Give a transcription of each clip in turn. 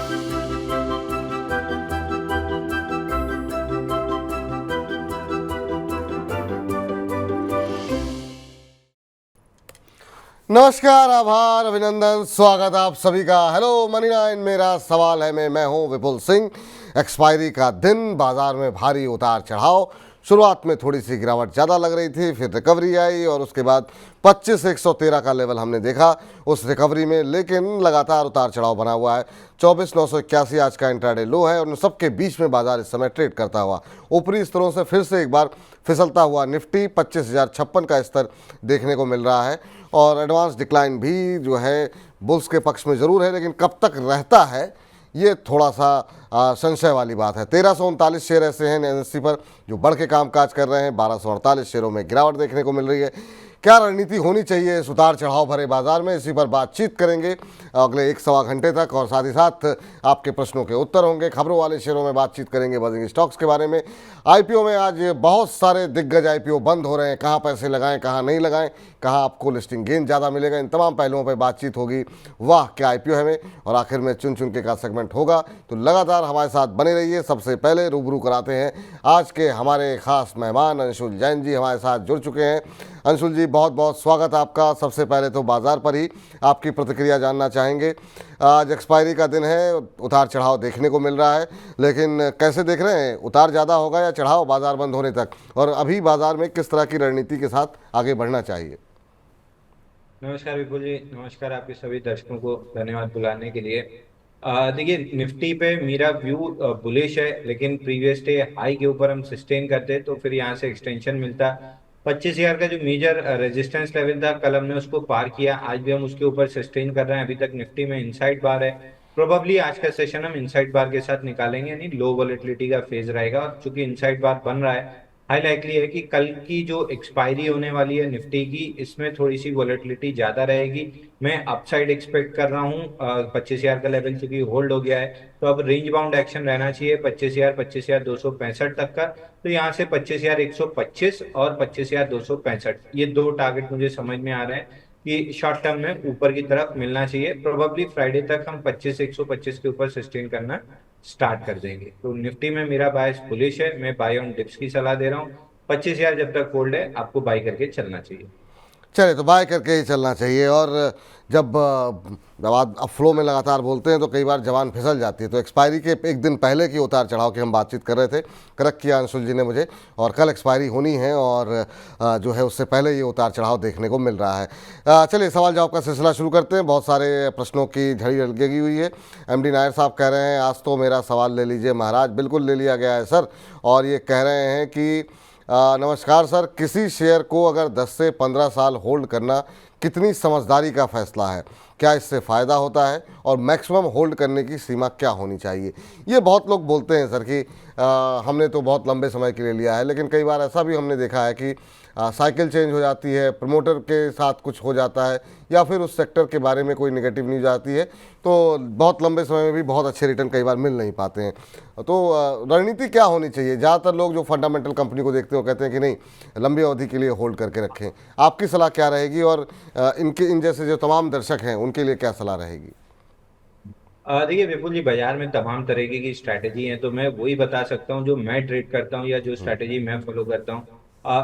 नमस्कार, आभार, अभिनंदन, स्वागत आप सभी का। हेलो मनी 9, मेरा सवाल है मैं हूं विपुल सिंह। एक्सपायरी का दिन, बाजार में भारी उतार चढ़ाव। शुरुआत में थोड़ी सी गिरावट ज़्यादा लग रही थी, फिर रिकवरी आई और उसके बाद 25,113 का लेवल हमने देखा उस रिकवरी में, लेकिन लगातार उतार चढ़ाव बना हुआ है। 24,981 आज का इंट्राडे लो है और उन सबके बीच में बाजार इस समय ट्रेड करता हुआ ऊपरी स्तरों से फिर से एक बार फिसलता हुआ निफ्टी 25,056 का स्तर देखने को मिल रहा है। और एडवांस डिक्लाइन भी जो है बुल्स के पक्ष में ज़रूर है, लेकिन कब तक रहता है ये थोड़ा सा संशय वाली बात है। 1339 शेयर ऐसे हैं एनएससी पर जो बढ़ के कामकाज कर रहे हैं। 1248 शेयरों में गिरावट देखने को मिल रही है। क्या रणनीति होनी चाहिए इस उतार चढ़ाव भरे बाजार में, इसी पर बातचीत करेंगे अगले 1-1.25 घंटे तक। और साथ ही साथ आपके प्रश्नों के उत्तर होंगे। खबरों वाले शेयरों में बातचीत करेंगे बजिंग स्टॉक्स के बारे में। आईपीओ में आज बहुत सारे दिग्गज आईपीओ बंद हो रहे हैं, कहाँ पैसे लगाएं कहाँ नहीं लगाएं, कहाँ आपको लिस्टिंग गेन ज़्यादा मिलेगा, इन तमाम पहलुओं पर बातचीत होगी। वाह क्या आईपीओ है में। और आखिर में चुन चुन के का सेगमेंट होगा, तो लगातार हमारे साथ बने रहिए। सबसे पहले रूबरू कराते हैं आज के हमारे खास मेहमान अंशुल जैन जी हमारे साथ जुड़ चुके हैं। अंशुल जी, बहुत बहुत स्वागत आपका। सबसे पहले तो बाजार पर ही आपकी प्रतिक्रिया जानना चाहेंगे। आज एक्सपायरी का दिन है, उतार चढ़ाव देखने को मिल रहा है, लेकिन कैसे देख रहे हैं, उतार ज़्यादा होगा या चढ़ाव बाजार बंद होने तक, और अभी बाजार में किस तरह की रणनीति के साथ आगे बढ़ना चाहिए? नमस्कार विपुल जी, नमस्कार आपके सभी दर्शकों को, धन्यवाद बुलाने के लिए। देखिए, निफ्टी पे मेरा व्यू बुलिश है, लेकिन प्रीवियस डे हाई के ऊपर हम सस्टेन करते तो फिर यहाँ से एक्सटेंशन मिलता। 25,000 का जो मेजर रेजिस्टेंस लेवल था, कल हमने उसको पार किया, आज भी हम उसके ऊपर सस्टेन कर रहे हैं। अभी तक निफ्टी में इनसाइड बार है। प्रोबेबली आज का सेशन हम इनसाइड बार के साथ निकालेंगे, यानी लो वॉलेटिलिटी का फेज रहेगा। और चूंकि इनसाइड बार बन रहा है, हाई लाइकली है कि कल की जो एक्सपायरी होने वाली है निफ्टी की, इसमें थोड़ी सी वॉलेटिलिटी ज्यादा रहेगी। मैं अपसाइड एक्सपेक्ट कर रहा हूँ। 25,000 का लेवल चूंकि होल्ड हो गया है, तो अब रेंज बाउंड एक्शन रहना चाहिए 25,000 25,265 तक का। तो यहाँ से 25,125 और 25,265, ये दो टारगेट मुझे समझ में आ रहे हैं कि शॉर्ट टर्म में ऊपर की तरफ मिलना चाहिए। प्रोबेबली फ्राइडे तक हम 25,125 के ऊपर सस्टेन करना स्टार्ट कर देंगे। तो निफ्टी में मेरा बायस बुलिश है, मैं बाय ऑन डिप्स की सलाह दे रहा हूँ। 25,000 जब तक होल्ड है, आपको बाय करके चलना चाहिए। चले तो बाय करके ही चलना चाहिए। और जब अब फ्लो में लगातार बोलते हैं तो कई बार जवान फिसल जाती है। तो एक्सपायरी के एक दिन पहले की उतार चढ़ाव की हम बातचीत कर रहे थे, करेक्ट किया अंशुल जी ने मुझे, और कल एक्सपायरी होनी है और जो है उससे पहले ये उतार चढ़ाव देखने को मिल रहा है। चलिए सवाल जवाब का सिलसिला शुरू करते हैं। बहुत सारे प्रश्नों की झड़ी लगी हुई है। एमडी नायर साहब कह रहे हैं आज तो मेरा सवाल ले लीजिए महाराज। बिल्कुल ले लिया गया है सर। और ये कह रहे हैं कि नमस्कार सर, किसी शेयर को अगर 10 से 15 साल होल्ड करना कितनी समझदारी का फैसला है? क्या इससे फ़ायदा होता है और मैक्सिमम होल्ड करने की सीमा क्या होनी चाहिए? ये बहुत लोग बोलते हैं सर कि हमने तो बहुत लंबे समय के लिए लिया है, लेकिन कई बार ऐसा भी हमने देखा है कि साइकिल चेंज हो जाती है, प्रमोटर के साथ कुछ हो जाता है, या फिर उस सेक्टर के बारे में कोई नेगेटिव न्यूज़ आती है, तो बहुत लंबे समय में भी बहुत अच्छे रिटर्न कई बार मिल नहीं पाते हैं। तो रणनीति क्या होनी चाहिए? ज़्यादातर लोग जो फंडामेंटल कंपनी को देखते हो कहते हैं कि नहीं, लंबी अवधि के लिए होल्ड करके रखें। आपकी सलाह क्या रहेगी और इन जैसे जो तमाम दर्शक हैं उनके लिए क्या सलाह रहेगी? देखिए विपुल जी, बाजार में तमाम तरीके की स्ट्रैटेजी है, तो मैं वही बता सकता हूँ जो मैं ट्रेड करता हूँ या जो स्ट्रैटेजी मैं फॉलो करता हूँ।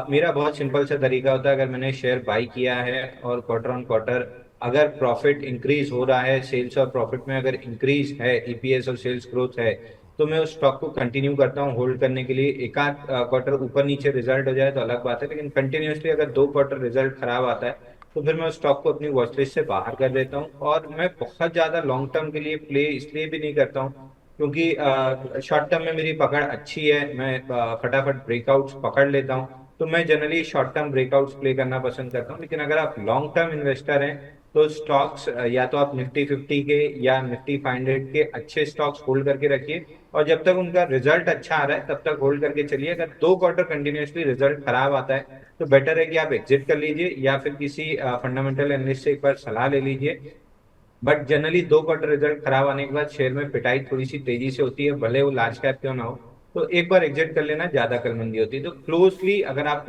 मेरा बहुत सिंपल सा तरीका होता है। अगर मैंने शेयर बाई किया है और क्वार्टर ऑन क्वार्टर अगर प्रॉफिट इंक्रीज हो रहा है, सेल्स और प्रॉफिट में अगर इंक्रीज है, ईपीएस और सेल्स ग्रोथ है, तो मैं उस स्टॉक को कंटिन्यू करता हूँ होल्ड करने के लिए। एक आध क्वार्टर ऊपर नीचे रिजल्ट हो जाए तो अलग बात है, लेकिन कंटिन्यूसली अगर 2 क्वार्टर रिजल्ट खराब आता है तो फिर मैं उस स्टॉक को अपनी वॉच लिस्ट से बाहर कर देता हूँ। और मैं बहुत ज्यादा लॉन्ग टर्म के लिए प्ले इसलिए भी नहीं करता हूँ क्योंकि शॉर्ट टर्म में मेरी पकड़ अच्छी है, मैं फटाफट ब्रेकआउट्स पकड़ लेता हूँ। तो मैं generally short term breakouts play करना पसंद करता हूँ। लेकिन अगर आप लॉन्ग टर्म इन्वेस्टर हैं तो स्टॉक्स या तो आप निफ्टी 50 के या निफ्टी 500 के अच्छे स्टॉक्स होल्ड करके रखिए, और जब तक उनका रिजल्ट अच्छा आ रहा है तब तक होल्ड करके चलिए। अगर 2 क्वार्टर कंटिन्यूसली रिजल्ट खराब आता है तो बेटर है कि आप एग्जिट कर लीजिए या फिर किसी फंडामेंटल एनालिस्ट से एक बार सलाह ले लीजिए। बट जनरली 2 क्वार्टर रिजल्ट खराब आने के बाद शेयर में पिटाई थोड़ी सी तेजी से होती है, भले वो लार्ज कैप क्यों ना हो। तो एक बार एग्जिट कर लेना ज्यादा अकलमंदी होती है। तो क्लोजली अगर आप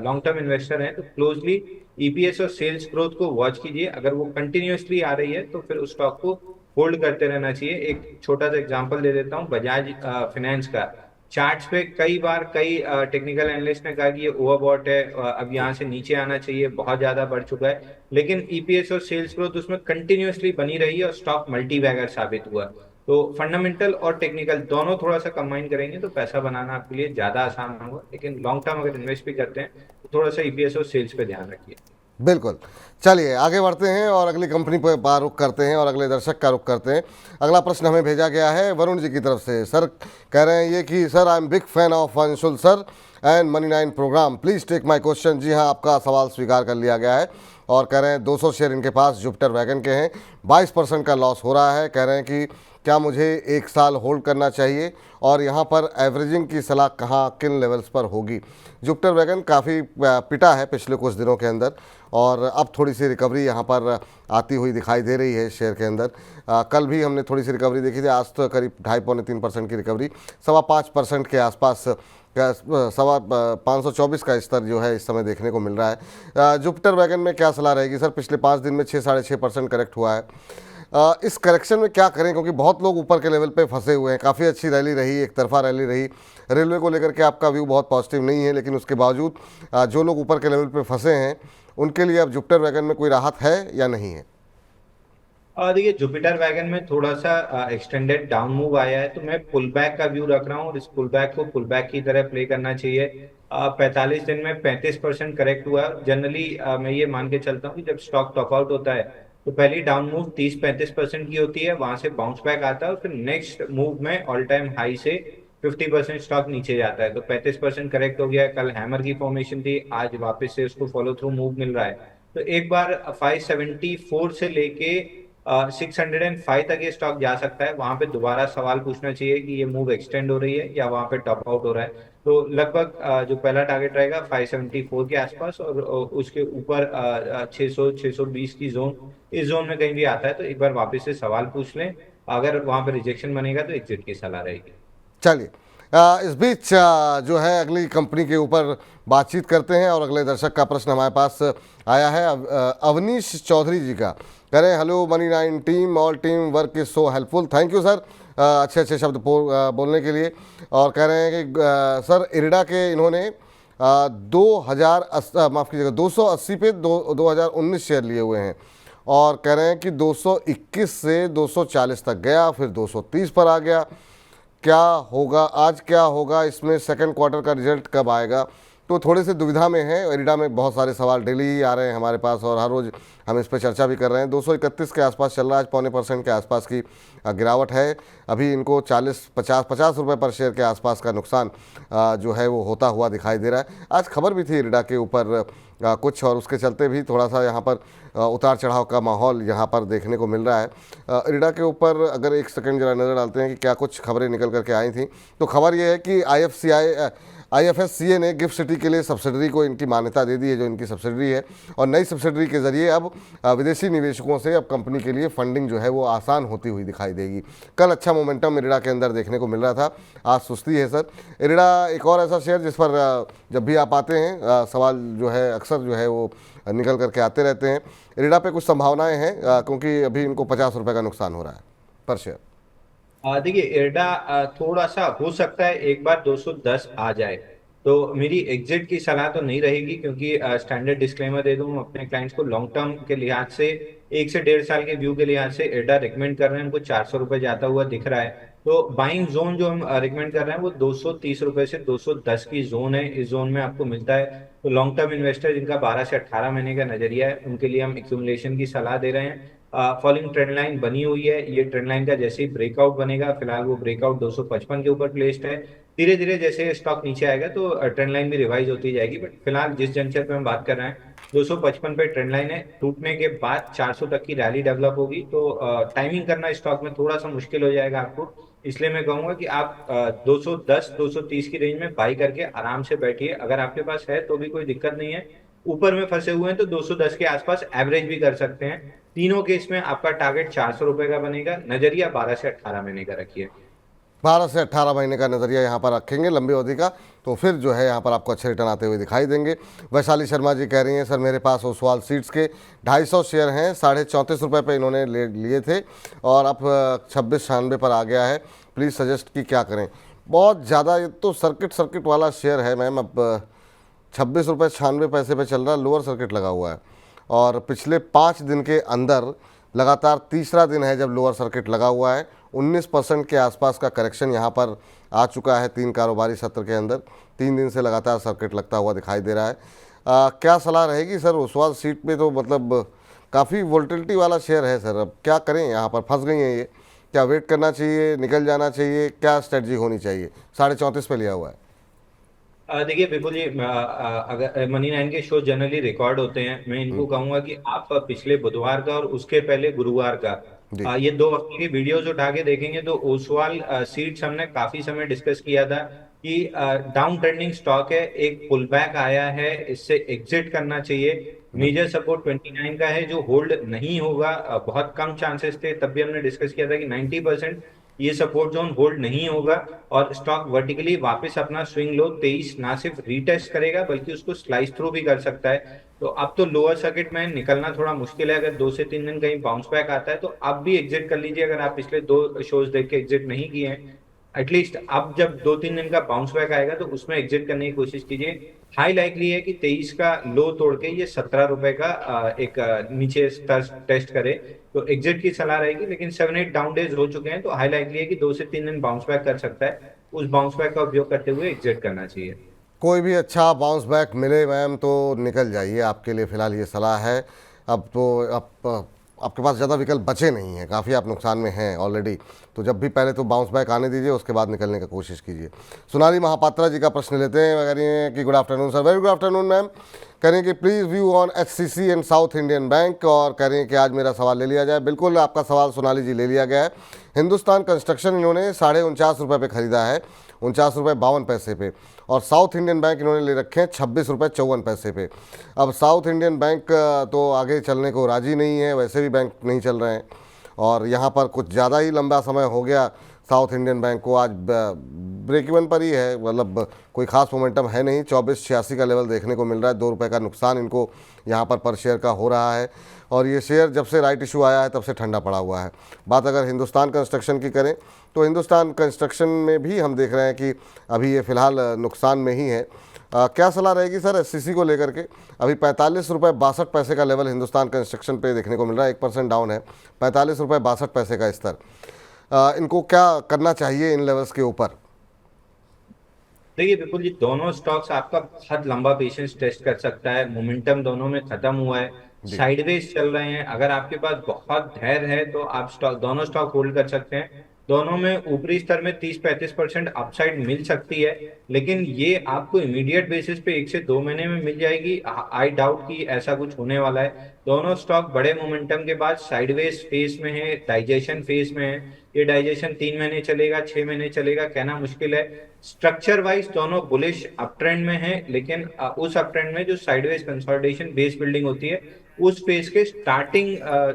लॉन्ग टर्म इन्वेस्टर हैं तो क्लोजली ईपीएस और सेल्स ग्रोथ को वॉच कीजिए। अगर वो कंटिन्यूअसली आ रही है तो फिर उस स्टॉक को होल्ड करते रहना चाहिए। एक छोटा सा एग्जांपल दे देता हूँ, बजाज फाइनेंस का चार्ट्स पे कई बार कई टेक्निकल एनालिस्ट ने कहा कि ये ओवरबॉट है, अब यहाँ से नीचे आना चाहिए, बहुत ज्यादा बढ़ चुका है, लेकिन ईपीएस और सेल्स ग्रोथ उसमें कंटिन्यूअसली बनी रही और स्टॉक मल्टी बैगर साबित हुआ। तो फंडामेंटल और टेक्निकल दोनों थोड़ा सा कंबाइन करेंगे तो पैसा बनाना आपके लिए ज्यादा आसान होगा, लेकिन लॉन्ग टर्म अगर इन्वेस्ट भी करते हैं तो थोड़ा सा ईपीएस और सेल्स पे ध्यान रखिए। बिल्कुल। चलिए आगे बढ़ते हैं और अगली कंपनी पर रुख करते हैं और अगले दर्शक का रुख करते हैं। अगला प्रश्न हमें भेजा गया है वरुण जी की तरफ से। सर कह रहे हैं ये कि sir I am big fan of Anshul sir and money nine program, please take my question. जी हाँ, आपका सवाल स्वीकार कर लिया गया है। और कह रहे हैं 200 शेयर इनके पास जुपिटर वैगन के हैं, 22% का लॉस हो रहा है। कह रहे हैं कि क्या मुझे 1 साल होल्ड करना चाहिए और यहाँ पर एवरेजिंग की सलाह कहाँ किन लेवल्स पर होगी। जुपिटर वैगन काफ़ी पिटा है पिछले कुछ दिनों के अंदर और अब थोड़ी सी रिकवरी यहाँ पर आती हुई दिखाई दे रही है शेयर के अंदर। कल भी हमने थोड़ी सी रिकवरी देखी थी, आज तो करीब 2.5-3% की रिकवरी, 5.25% के आसपास सवा 524 का स्तर जो है इस समय देखने को मिल रहा है। जुपिटर वैगन में क्या सलाह रहेगी सर? पिछले 5 दिन में 6-6.5% करेक्ट हुआ है। इस करेक्शन में क्या करें, क्योंकि बहुत लोग ऊपर के लेवल पे फंसे हुए हैं। काफ़ी अच्छी रैली रही, एक तरफा रैली रही। रेलवे को लेकर के आपका व्यू बहुत पॉजिटिव नहीं है, लेकिन उसके बावजूद जो लोग ऊपर के लेवल पे फंसे हैं उनके लिए अब जुपिटर वैगन में कोई राहत है या नहीं है? और देखिए जुपिटर वैगन में थोड़ा सा एक्सटेंडेड डाउन मूव आया है, तो मैं पुल बैक का व्यू रख रहा हूँ और इस पुल बैक को पुल बैक की तरह प्ले करना चाहिए। 45 दिन में 35% करेक्ट हुआ। जनरली मैं ये मान के चलता हूँ कि जब स्टॉक टॉप आउट होता है तो पहली डाउन मूव 30-35% की होती है, वहां से बाउंस बैक आता है और फिर नेक्स्ट मूव में ऑल टाइम हाई से 50% स्टॉक नीचे जाता है। तो 35% करेक्ट हो गया है। कल हैमर की फॉर्मेशन थी, आज वापस से उसको फॉलो थ्रू मूव मिल रहा है। तो एक बार 574 से लेके 605 तक ये स्टॉक जा सकता है। वहां पे दोबारा सवाल पूछना चाहिए कि ये मूव एक्सटेंड हो रही है या वहां पे टॉप आउट हो रहा है। तो लगभग जो पहला टारगेट रहेगा 574 के आसपास और उसके ऊपर 600 620 की जोन, इस जोन में कहीं भी आता है तो एक बार वापस से सवाल पूछ लें। अगर वहां पे रिजेक्शन बनेगा तो एग्जिट की सलाह रहेगी। चलिए इस बीच जो है अगली कंपनी के ऊपर बातचीत करते हैं और अगले दर्शक का प्रश्न हमारे पास आया है अवनीश चौधरी जी का। कह रहे हैं hello money nine team, all team work is so helpful, thank you sir अच्छे अच्छे शब्द बोलने के लिए। और कह रहे हैं कि सर इरिडा के इन्होंने माफ़ कीजिएगा 280 पे 2019 शेयर लिए हुए हैं और कह रहे हैं कि 221 से 240 तक गया, फिर 230 पर आ गया। क्या होगा आज, क्या होगा इसमें, सेकंड क्वार्टर का रिजल्ट कब आएगा? तो थोड़े से दुविधा में है। एरिडा में बहुत सारे सवाल डेली ही आ रहे हैं हमारे पास और हर रोज़ हम इस पर चर्चा भी कर रहे हैं। 231 के आसपास चल रहा है, आज 0.25% के आसपास की गिरावट है। अभी इनको 50 रुपये पर शेयर के आसपास का नुकसान जो है वो होता हुआ दिखाई दे रहा है। आज खबर भी थी एरिडा के ऊपर कुछ और उसके चलते भी थोड़ा सा यहाँ पर उतार चढ़ाव का माहौल यहाँ पर देखने को मिल रहा है। एरिडा के ऊपर अगर एक सेकंड जरा नज़र डालते हैं कि क्या कुछ खबरें निकल करके आई थी, तो खबर ये है कि IFSCA ने गिफ्ट सिटी के लिए सब्सिडरी को इनकी मान्यता दे दी है, जो इनकी सब्सिडरी है। और नई सब्सिडरी के ज़रिए अब विदेशी निवेशकों से अब कंपनी के लिए फंडिंग जो है वो आसान होती हुई दिखाई देगी। कल अच्छा मोमेंटम एरिडा के अंदर देखने को मिल रहा था, आज सुस्ती है सर। एरिडा एक और ऐसा शेयर जिस पर जब भी आप आते हैं सवाल जो है अक्सर जो है वो निकल करके आते रहते हैं। एरिडा पे कुछ संभावनाएं हैं क्योंकि अभी इनको 50 रुपये का नुकसान हो रहा है पर शेयर। देखिए एर्डा थोड़ा सा हो सकता है एक बार 210 आ जाए, तो मेरी एग्जिट की सलाह तो नहीं रहेगी, क्योंकि स्टैंडर्ड डिस्क्लेमर दे दूं अपने क्लाइंट्स को, लॉन्ग टर्म के लिहाज से 1 से 1.5 साल के व्यू के लिहाज से एर्डा रिकमेंड कर रहे हैं, उनको 400 रुपये जाता हुआ दिख रहा है। तो बाइंग जोन जो हम रिकमेंड कर रहे हैं वो 230 रुपये से 210 की जोन है, इस जोन में आपको मिलता है। तो लॉन्ग टर्म इन्वेस्टर जिनका 12 से 18 महीने का नजरिया है उनके लिए हम एक्यूमुलेशन की सलाह दे रहे हैं। फॉलिंग ट्रेंड लाइन बनी हुई है, ये ट्रेंड लाइन का जैसे ही ब्रेकआउट बनेगा, फिलहाल वो ब्रेकआउट 255 के ऊपर प्लेस्ड है। धीरे धीरे जैसे स्टॉक नीचे आएगा तो ट्रेंड लाइन भी रिवाइज होती जाएगी, बट फिलहाल जिस जंक्शन पे हम बात कर रहे हैं 255 पे ट्रेंड लाइन है। टूटने के बाद 400 तक की रैली डेवलप होगी, तो टाइमिंग करना स्टॉक में थोड़ा सा मुश्किल हो जाएगा आपको। इसलिए मैं कहूंगा कि आप 210 230 की रेंज में बाई करके आराम से बैठिए। अगर आपके पास है तो भी कोई दिक्कत नहीं है, ऊपर में फंसे हुए हैं तो 210 के आसपास एवरेज भी कर सकते हैं। तीनों केस में आपका टारगेट 400 रुपए का बनेगा। नजरिया 12 से 18 महीने का रखिए। 12 से 18 महीने का नज़रिया यहाँ पर रखेंगे लंबी अवधि का, तो फिर जो है यहाँ पर आपको अच्छे रिटर्न आते हुए दिखाई देंगे। वैशाली शर्मा जी कह रही हैं, सर मेरे पास ओसवाल सीड्स के 250 शेयर हैं, 34.5 पे इन्होंने लिए थे और अब 26.96 पर आ गया है, प्लीज़ सजेस्ट कि क्या करें। बहुत ज़्यादा ये तो सर्किट वाला शेयर है मैम, अब 26 रुपये 96 पैसे पे चल रहा है, लोअर सर्किट लगा हुआ है और पिछले 5 दिन के अंदर लगातार तीसरा दिन है जब लोअर सर्किट लगा हुआ है। 19% के आसपास का करेक्शन यहाँ पर आ चुका है 3 कारोबारी सत्र के अंदर। 3 दिन से लगातार सर्किट लगता हुआ दिखाई दे रहा है। क्या सलाह रहेगी सर? ओसवाल सीट पे तो मतलब काफ़ी वोल्टिलिटी वाला शेयर है सर, अब क्या करें? यहाँ पर फंस गई हैं ये, क्या वेट करना चाहिए, निकल जाना चाहिए, क्या स्ट्रेटजी होनी चाहिए? 34.5 पे लिया हुआ है। देखिए विपुल जी, अगर मनी नाइन के शो जनरली रिकॉर्ड होते हैं, मैं इनको कहूंगा कि आप पिछले बुधवार का और उसके पहले गुरुवार का जी ये 2 हफ्ते की वीडियोस उठा के देखेंगे तो ओसवाल सीट्स हमने काफी समय डिस्कस किया था कि डाउन ट्रेंडिंग स्टॉक है, एक पुल बैक आया है, इससे एग्जिट करना चाहिए। मेजर सपोर्ट 29 का है जो होल्ड नहीं होगा, बहुत कम चांसेस थे, तब भी हमने डिस्कस किया था कि 90% ये सपोर्ट जोन होल्ड नहीं होगा और स्टॉक वर्टिकली वापस अपना स्विंग लो 23 ना सिर्फ रीटेस्ट करेगा बल्कि उसको स्लाइस थ्रू भी कर सकता है। तो अब तो लोअर सर्किट में निकलना थोड़ा मुश्किल है, अगर 2 से 3 दिन कहीं बाउंस बैक आता है तो अब भी एग्जिट कर लीजिए, अगर आप पिछले 2 शोज देख के एग्जिट नहीं किए हैं। एटलीस्ट अब जब 2-3 दिन का बाउंस बैक आएगा तो उसमें एग्जिट करने की कोशिश कीजिए। हाई लाइकली है कि 23 का लो तोड़ के ये 17 रुपए का एक नीचे टेस्ट करे तो एग्जिट की सलाह रहेगी, लेकिन 7-8 डाउन डेज हो चुके हैं तो हाई लाइकली है कि 2 से 3 दिन बाउंस बैक कर सकता है, उस बाउंस बैक का उपयोग करते हुए एग्जिट करना चाहिए। कोई भी अच्छा बाउंस बैक मिले मैम तो निकल जाइए, आपके लिए फ़िलहाल ये सलाह है। अब तो आपके पास ज़्यादा विकल्प बचे नहीं हैं, काफ़ी आप नुकसान में हैं ऑलरेडी, तो जब भी पहले तो बाउंस बैक आने दीजिए, उसके बाद निकलने की कोशिश कीजिए। सोनाली महापात्रा जी का प्रश्न लेते हैं, कह रही हैं कि good afternoon sir. Very good afternoon ma'am. कह रही हैं कि please view on HCC and south Indian bank, और कह रही हैं कि आज मेरा सवाल ले लिया जाए। बिल्कुल आपका सवाल सोनाली जी ले लिया गया है। हिंदुस्तान कंस्ट्रक्शन इन्होंने 49.5 रुपये पे ख़रीदा है, 49 रुपये 52 पैसे पे, और साउथ इंडियन बैंक इन्होंने ले रखे हैं 26 रुपये 54 पैसे पे। अब साउथ इंडियन बैंक तो आगे चलने को राज़ी नहीं है, वैसे भी बैंक नहीं चल रहे हैं और यहाँ पर कुछ ज़्यादा ही लंबा समय हो गया साउथ इंडियन बैंक को, आज ब्रेक इवन पर ही है, मतलब कोई खास मोमेंटम है नहीं। 24.86 का लेवल देखने को मिल रहा है, 2 रुपये का नुकसान इनको यहाँ पर शेयर का हो रहा है और ये शेयर जब से राइट इशू आया है तब से ठंडा पड़ा हुआ है। बात अगर हिंदुस्तान कंस्ट्रक्शन की करें तो हिंदुस्तान कंस्ट्रक्शन में भी हम देख रहे हैं कि अभी ये फ़िलहाल नुकसान में ही है। क्या सलाह रहेगी सर SCC को लेकर के? अभी 45 रुपये 62 पैसे का लेवल हिंदुस्तान कंस्ट्रक्शन पे देखने को मिल रहा है, 1% डाउन है, 45 रुपये 62 पैसे का स्तर। इनको क्या करना चाहिए इन लेवल्स के ऊपर? देखिए विपुल जी, दोनों स्टॉक्स आपका बहुत लंबा पेशेंस टेस्ट कर सकता है, मोमेंटम दोनों में खत्म हुआ है, जी साइडवेज चल रहे हैं। अगर आपके पास बहुत धैर्य है तो आप दोनों स्टॉक होल्ड कर सकते हैं। दोनों में ऊपरी स्तर में 30-35% अपसाइड मिल सकती है, लेकिन ये आपको इमीडिएट बेसिस पे 1 से 2 महीने में मिल जाएगी। आई डाउट कि ऐसा कुछ होने वाला है। दोनों स्टॉक बड़े मोमेंटम के बाद साइडवेज फेज में है, डाइजेशन फेज में है। ये डाइजेशन 3 महीने चलेगा, 6 महीने चलेगा, कहना मुश्किल है। स्ट्रक्चर वाइज दोनों बुलिश अप ट्रेंड में है, लेकिन उस अप ट्रेंड में जो साइडवेज कंसोलिडेशन बेस बिल्डिंग होती है उस फेज के स्टार्टिंग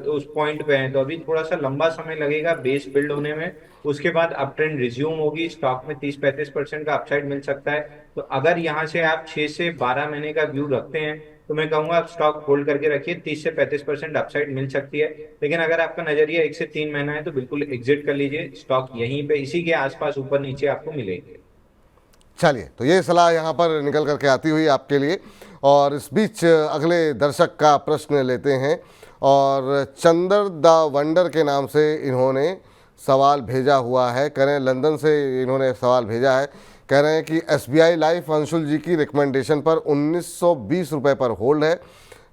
उस पॉइंट पे है, तो अभी थोड़ा सा लंबा समय लगेगा बेस बिल्ड होने में। उसके बाद अप ट्रेंड रिज्यूम होगी, स्टॉक में 30-35% का अपसाइड मिल सकता है। तो अगर यहाँ से आप 6 से 12 महीने का व्यू रखते हैं तो मैं कहूंगा आप स्टॉक होल्ड करके रखिए, 30 से 35% अपसाइड मिल सकती है। लेकिन अगर आपका नजरिया 1 से 3 महीना है तो बिल्कुल एग्जिट कर लीजिए, स्टॉक यहीं पे इसी के आसपास ऊपर नीचे आपको मिलेंगे। चलिए, तो ये सलाह यहाँ पर निकल करके आती हुई आपके लिए, और इस बीच अगले दर्शक का प्रश्न लेते हैं। और चंदर द वंडर के नाम से इन्होंने सवाल भेजा हुआ है, कह रहे हैं लंदन से इन्होंने सवाल भेजा है। कह रहे हैं कि SBI लाइफ अंशुल जी की रिकमेंडेशन पर 1920 रुपये पर होल्ड है,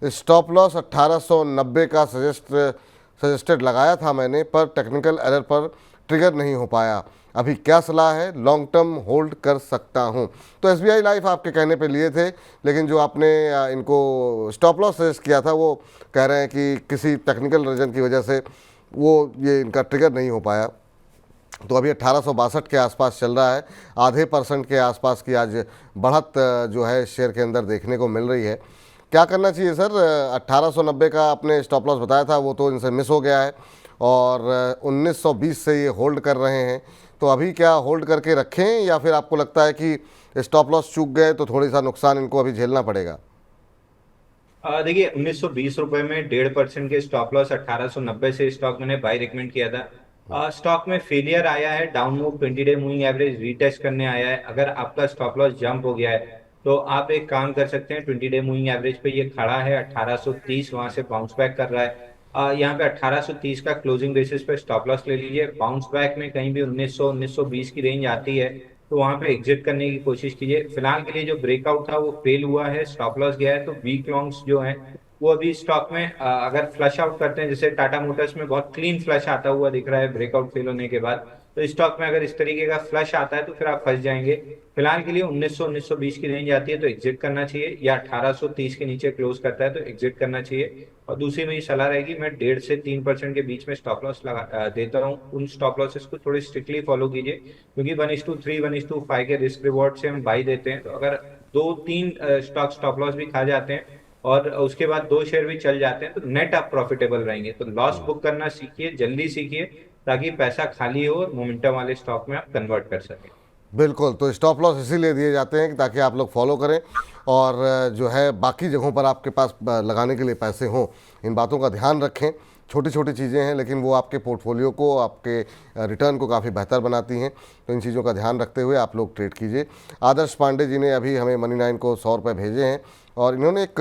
स्टॉप लॉस 1890 का सजेस्टेड लगाया था मैंने, पर टेक्निकल एरर पर ट्रिगर नहीं हो पाया। अभी क्या सलाह है? लॉन्ग टर्म होल्ड कर सकता हूं? तो SBI लाइफ आपके कहने पे लिए थे, लेकिन जो आपने इनको स्टॉप लॉस सजेस्ट किया था वो कह रहे हैं कि किसी टेक्निकल रीजन की वजह से वो ये इनका ट्रिगर नहीं हो पाया। तो अभी 1862 के आसपास चल रहा है, आधे % के आसपास की आज बढ़त जो है शेयर के अंदर देखने को मिल रही है। क्या करना चाहिए सर? 1890 का आपने स्टॉप लॉस बताया था, वो तो इनसे मिस हो गया है, और 1920 से ये होल्ड कर रहे हैं, तो अभी क्या होल्ड करके रखें या फिर आपको लगता है कि स्टॉप लॉस चूक गए तो थोड़ी सा नुकसान इनको अभी झेलना पड़ेगा? देखिए 1920 रुपए में 1.5% के स्टॉप लॉस 1890 से स्टॉक मैंने बाय रिकमेंड किया था। स्टॉक में फेलियर आया है, down move 20 day moving average retest करने आया है। अगर आपका स्टॉप लॉस जंप हो गया है तो आप एक काम कर सकते हैं, 20 डे मूविंग एवरेज पे ये खड़ा है 1830, वहां से बाउंस बैक कर रहा है। यहाँ पे 1830 का क्लोजिंग बेसिस पे स्टॉप लॉस ले लीजिए। बाउंस बैक में कहीं भी 1920 की रेंज आती है तो वहां पे एग्जिट करने की कोशिश कीजिए। फिलहाल के लिए जो ब्रेकआउट था वो फेल हुआ है, स्टॉप लॉस गया है, तो वीक लॉन्ग्स जो है वो अभी स्टॉक में अगर फ्लश आउट करते हैं, जैसे टाटा मोटर्स में बहुत क्लीन फ्लश आता हुआ दिख रहा है ब्रेकआउट फेल होने के बाद, तो स्टॉक में अगर इस तरीके का फ्लश आता है तो फिर आप फंस जाएंगे। फिलहाल के लिए 1920 की रेंज आती है तो एग्जिट करना चाहिए, या 1830 के नीचे क्लोज करता है तो एग्जिट करना चाहिए। और दूसरी मेरी सलाह रहेगी, मैं 1.5 से 3% के बीच में स्टॉप लॉस देता हूँ। उन स्टॉप लॉसेस को थोड़ी स्ट्रिक्टली फॉलो कीजिए, क्योंकि 1:3 1:5 के रिस्क रिवॉर्ड से हम बाई देते हैं, तो अगर 2-3 स्टॉक स्टॉप लॉस भी खा जाते हैं और उसके बाद 2 शेयर भी चल जाते हैं तो नेट आप प्रॉफिटेबल रहेंगे। तो लॉस बुक करना सीखिए, जल्दी सीखिए, ताकि पैसा खाली हो और मोमेंटम वाले स्टॉक में आप कन्वर्ट कर सकें। बिल्कुल, तो स्टॉप लॉस इसीलिए दिए जाते हैं कि ताकि आप लोग फॉलो करें और जो है बाकी जगहों पर आपके पास लगाने के लिए पैसे हों। इन बातों का ध्यान रखें। छोटी छोटी चीज़ें हैं लेकिन वो आपके पोर्टफोलियो को, आपके रिटर्न को काफ़ी बेहतर बनाती हैं, तो इन चीज़ों का ध्यान रखते हुए आप लोग ट्रेड कीजिए। आदर्श पांडे जी ने अभी हमें मनी 9 को 100 रुपये भेजे हैं और इन्होंने एक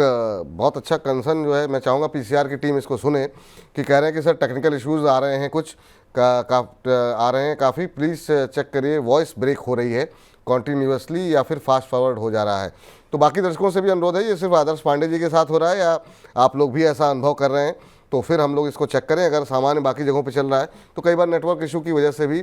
बहुत अच्छा कंसर्न जो है, मैं चाहूँगा पीसीआर की टीम इसको सुने, कि कह रहे हैं कि सर टेक्निकल इश्यूज़ आ रहे हैं, कुछ आ रहे हैं काफ़ी, प्लीज़ चेक करिए, वॉइस ब्रेक हो रही है कॉन्टीन्यूसली या फिर फास्ट फॉरवर्ड हो जा रहा है। तो बाकी दर्शकों से भी अनुरोध है, ये सिर्फ आदर्श पांडे जी के साथ हो रहा है या आप लोग भी ऐसा अनुभव कर रहे हैं, तो फिर हम लोग इसको चेक करें। अगर सामान्य बाकी जगहों पे चल रहा है तो कई बार नेटवर्क इशू की वजह से भी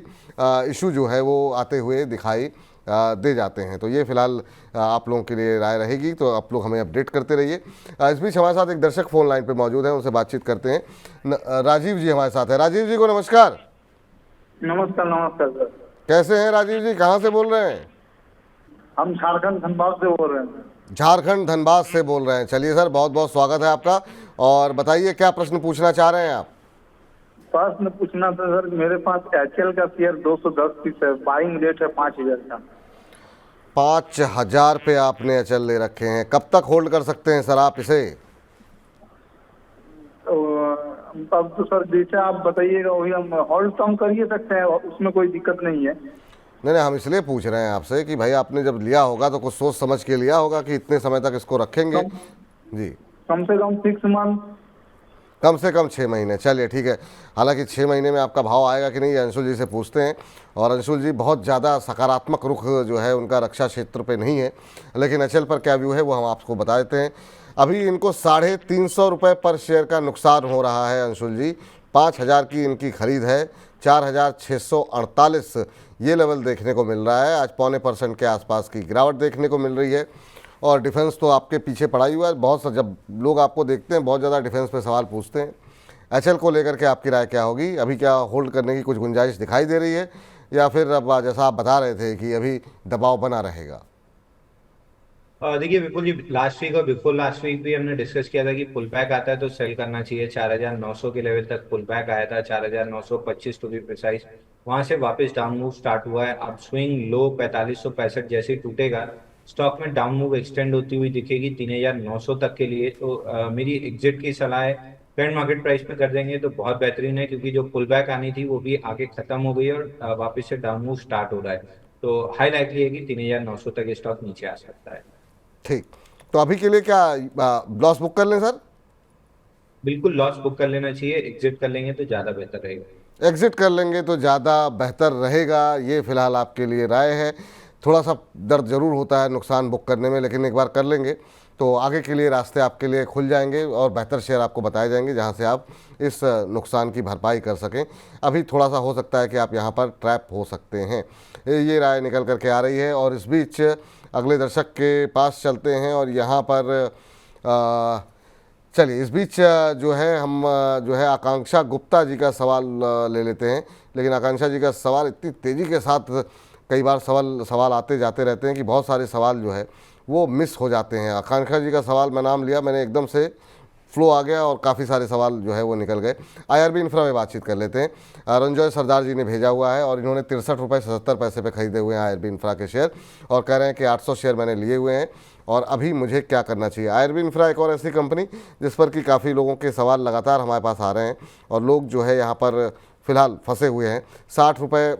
इशू जो है वो आते हुए दिखाई दे जाते हैं। तो ये फिलहाल आप लोगों के लिए राय रहेगी, तो आप लोग हमें अपडेट करते रहिए। इस बीच हमारे साथ एक दर्शक फ़ोन लाइन पे मौजूद हैं, उनसे बातचीत करते हैं। राजीव जी हमारे साथ है। राजीव जी को नमस्कार। नमस्कार नमस्कार सर। कैसे हैं राजीव जी, कहाँ से बोल रहे हैं? हम झारखंड धनबाद से बोल रहे हैं। झारखंड धनबाद से बोल रहे हैं। चलिए सर, बहुत बहुत स्वागत है आपका, और बताइए क्या प्रश्न पूछना चाह रहे हैं आप? प्रश्न पूछना था सर, मेरे पास एचएल का शेयर 210 पीस है, बाइंग रेट है 5000 का। 5000 पे आपने अचल ले रखे हैं, कब तक होल्ड कर सकते हैं सर आप इसे? अब तो सर जैसे आप बताइएगा वही हम होल्ड तो हम कर ही सकते हैं, उसमें कोई दिक्कत नहीं है। नहीं, हम इसलिए पूछ रहे हैं आपसे कि भाई आपने जब लिया होगा तो कुछ सोच समझ के लिया होगा कि इतने समय तक इसको रखेंगे। जी, कम से कम 6 मंथ। कम से कम 6 महीने। चलिए ठीक है। हालांकि 6 महीने में आपका भाव आएगा कि नहीं, ये अंशुल जी से पूछते हैं। और अंशुल जी बहुत ज़्यादा सकारात्मक रुख जो है उनका रक्षा क्षेत्र पे नहीं है, लेकिन अचल पर क्या व्यू है वो हम आपको बता देते हैं। अभी इनको 350 रुपये पर शेयर का नुकसान हो रहा है अंशुल जी। 5000 की इनकी खरीद है, 4648 ये लेवल देखने को मिल रहा है। आज 0.25% के आसपास की गिरावट देखने को मिल रही है। और डिफेंस तो आपके पीछे पड़ा ही हुआ है। बहुत सा जब लोग आपको देखते हैं बहुत ज़्यादा डिफेंस पे सवाल पूछते हैं। एचएल को लेकर के आपकी राय क्या होगी? अभी क्या होल्ड करने की कुछ गुंजाइश दिखाई दे रही है, या फिर अब जैसा आप बता रहे थे कि अभी दबाव बना रहेगा? देखिए विपुल जी, लास्ट वीक और बिफोर लास्ट वीक भी हमने डिस्कस किया था कि पुल बैक आता है तो सेल करना चाहिए। 4900 के लेवल तक पुल बैक आया था, 4925 टू बी प्रिसाइज। वहां से वापस डाउन मूव स्टार्ट हुआ है। अब स्विंग लो 4565 जैसे ही टूटेगा, स्टॉक में डाउन मूव एक्सटेंड होती हुई दिखेगी 3900 तक के लिए। तो मेरी एग्जिट की सलाह है, करंट मार्केट प्राइस में कर देंगे तो बहुत बेहतरीन है, क्योंकि जो पुल बैक आनी थी वो भी आगे खत्म हो गई है और वापस से डाउन मूव स्टार्ट हो रहा है। तो हाई लाइकली है कि 3900 तक स्टॉक नीचे आ सकता है। ठीक, तो अभी के लिए क्या लॉस बुक कर लें सर? बिल्कुल लॉस बुक कर लेना चाहिए, एग्जिट कर लेंगे तो ज़्यादा बेहतर रहेगा। एग्जिट कर लेंगे तो ज़्यादा बेहतर रहेगा, ये फिलहाल आपके लिए राय है। थोड़ा सा दर्द ज़रूर होता है नुकसान बुक करने में, लेकिन एक बार कर लेंगे तो आगे के लिए रास्ते आपके लिए खुल जाएंगे और बेहतर शेयर आपको बताए जाएंगे जहां से आप इस नुकसान की भरपाई कर सकें। अभी थोड़ा सा हो सकता है कि आप यहां पर ट्रैप हो सकते हैं, ये राय निकल करके आ रही है। और इस बीच अगले दर्शक के पास चलते हैं और यहाँ पर चलिए इस बीच जो है हम जो है आकांक्षा गुप्ता जी का सवाल ले लेते हैं। लेकिन आकांक्षा जी का सवाल इतनी तेज़ी के साथ कई बार सवाल आते जाते रहते हैं कि बहुत सारे सवाल जो है वो मिस हो जाते हैं। आकांक्षा जी का सवाल मैं नाम लिया, मैंने एकदम से फ्लो आ गया और काफ़ी सारे सवाल जो है वो निकल गए। आईआरबी इंफ्रा में बातचीत कर लेते हैं। रंजॉय सरदार जी ने भेजा हुआ है और इन्होंने 63 रुपये 77 पैसे पे खरीदे हुए हैं आईआरबी इंफ्रा के शेयर और कह रहे हैं कि 800 शेयर मैंने लिए हुए हैं और अभी मुझे क्या करना चाहिए। आईआरबी इंफ्रा एक और ऐसी कंपनी जिस पर कि काफ़ी लोगों के सवाल लगातार हमारे पास आ रहे हैं और लोग जो है यहाँ पर फ़िलहाल फंसे हुए हैं। 60 रुपये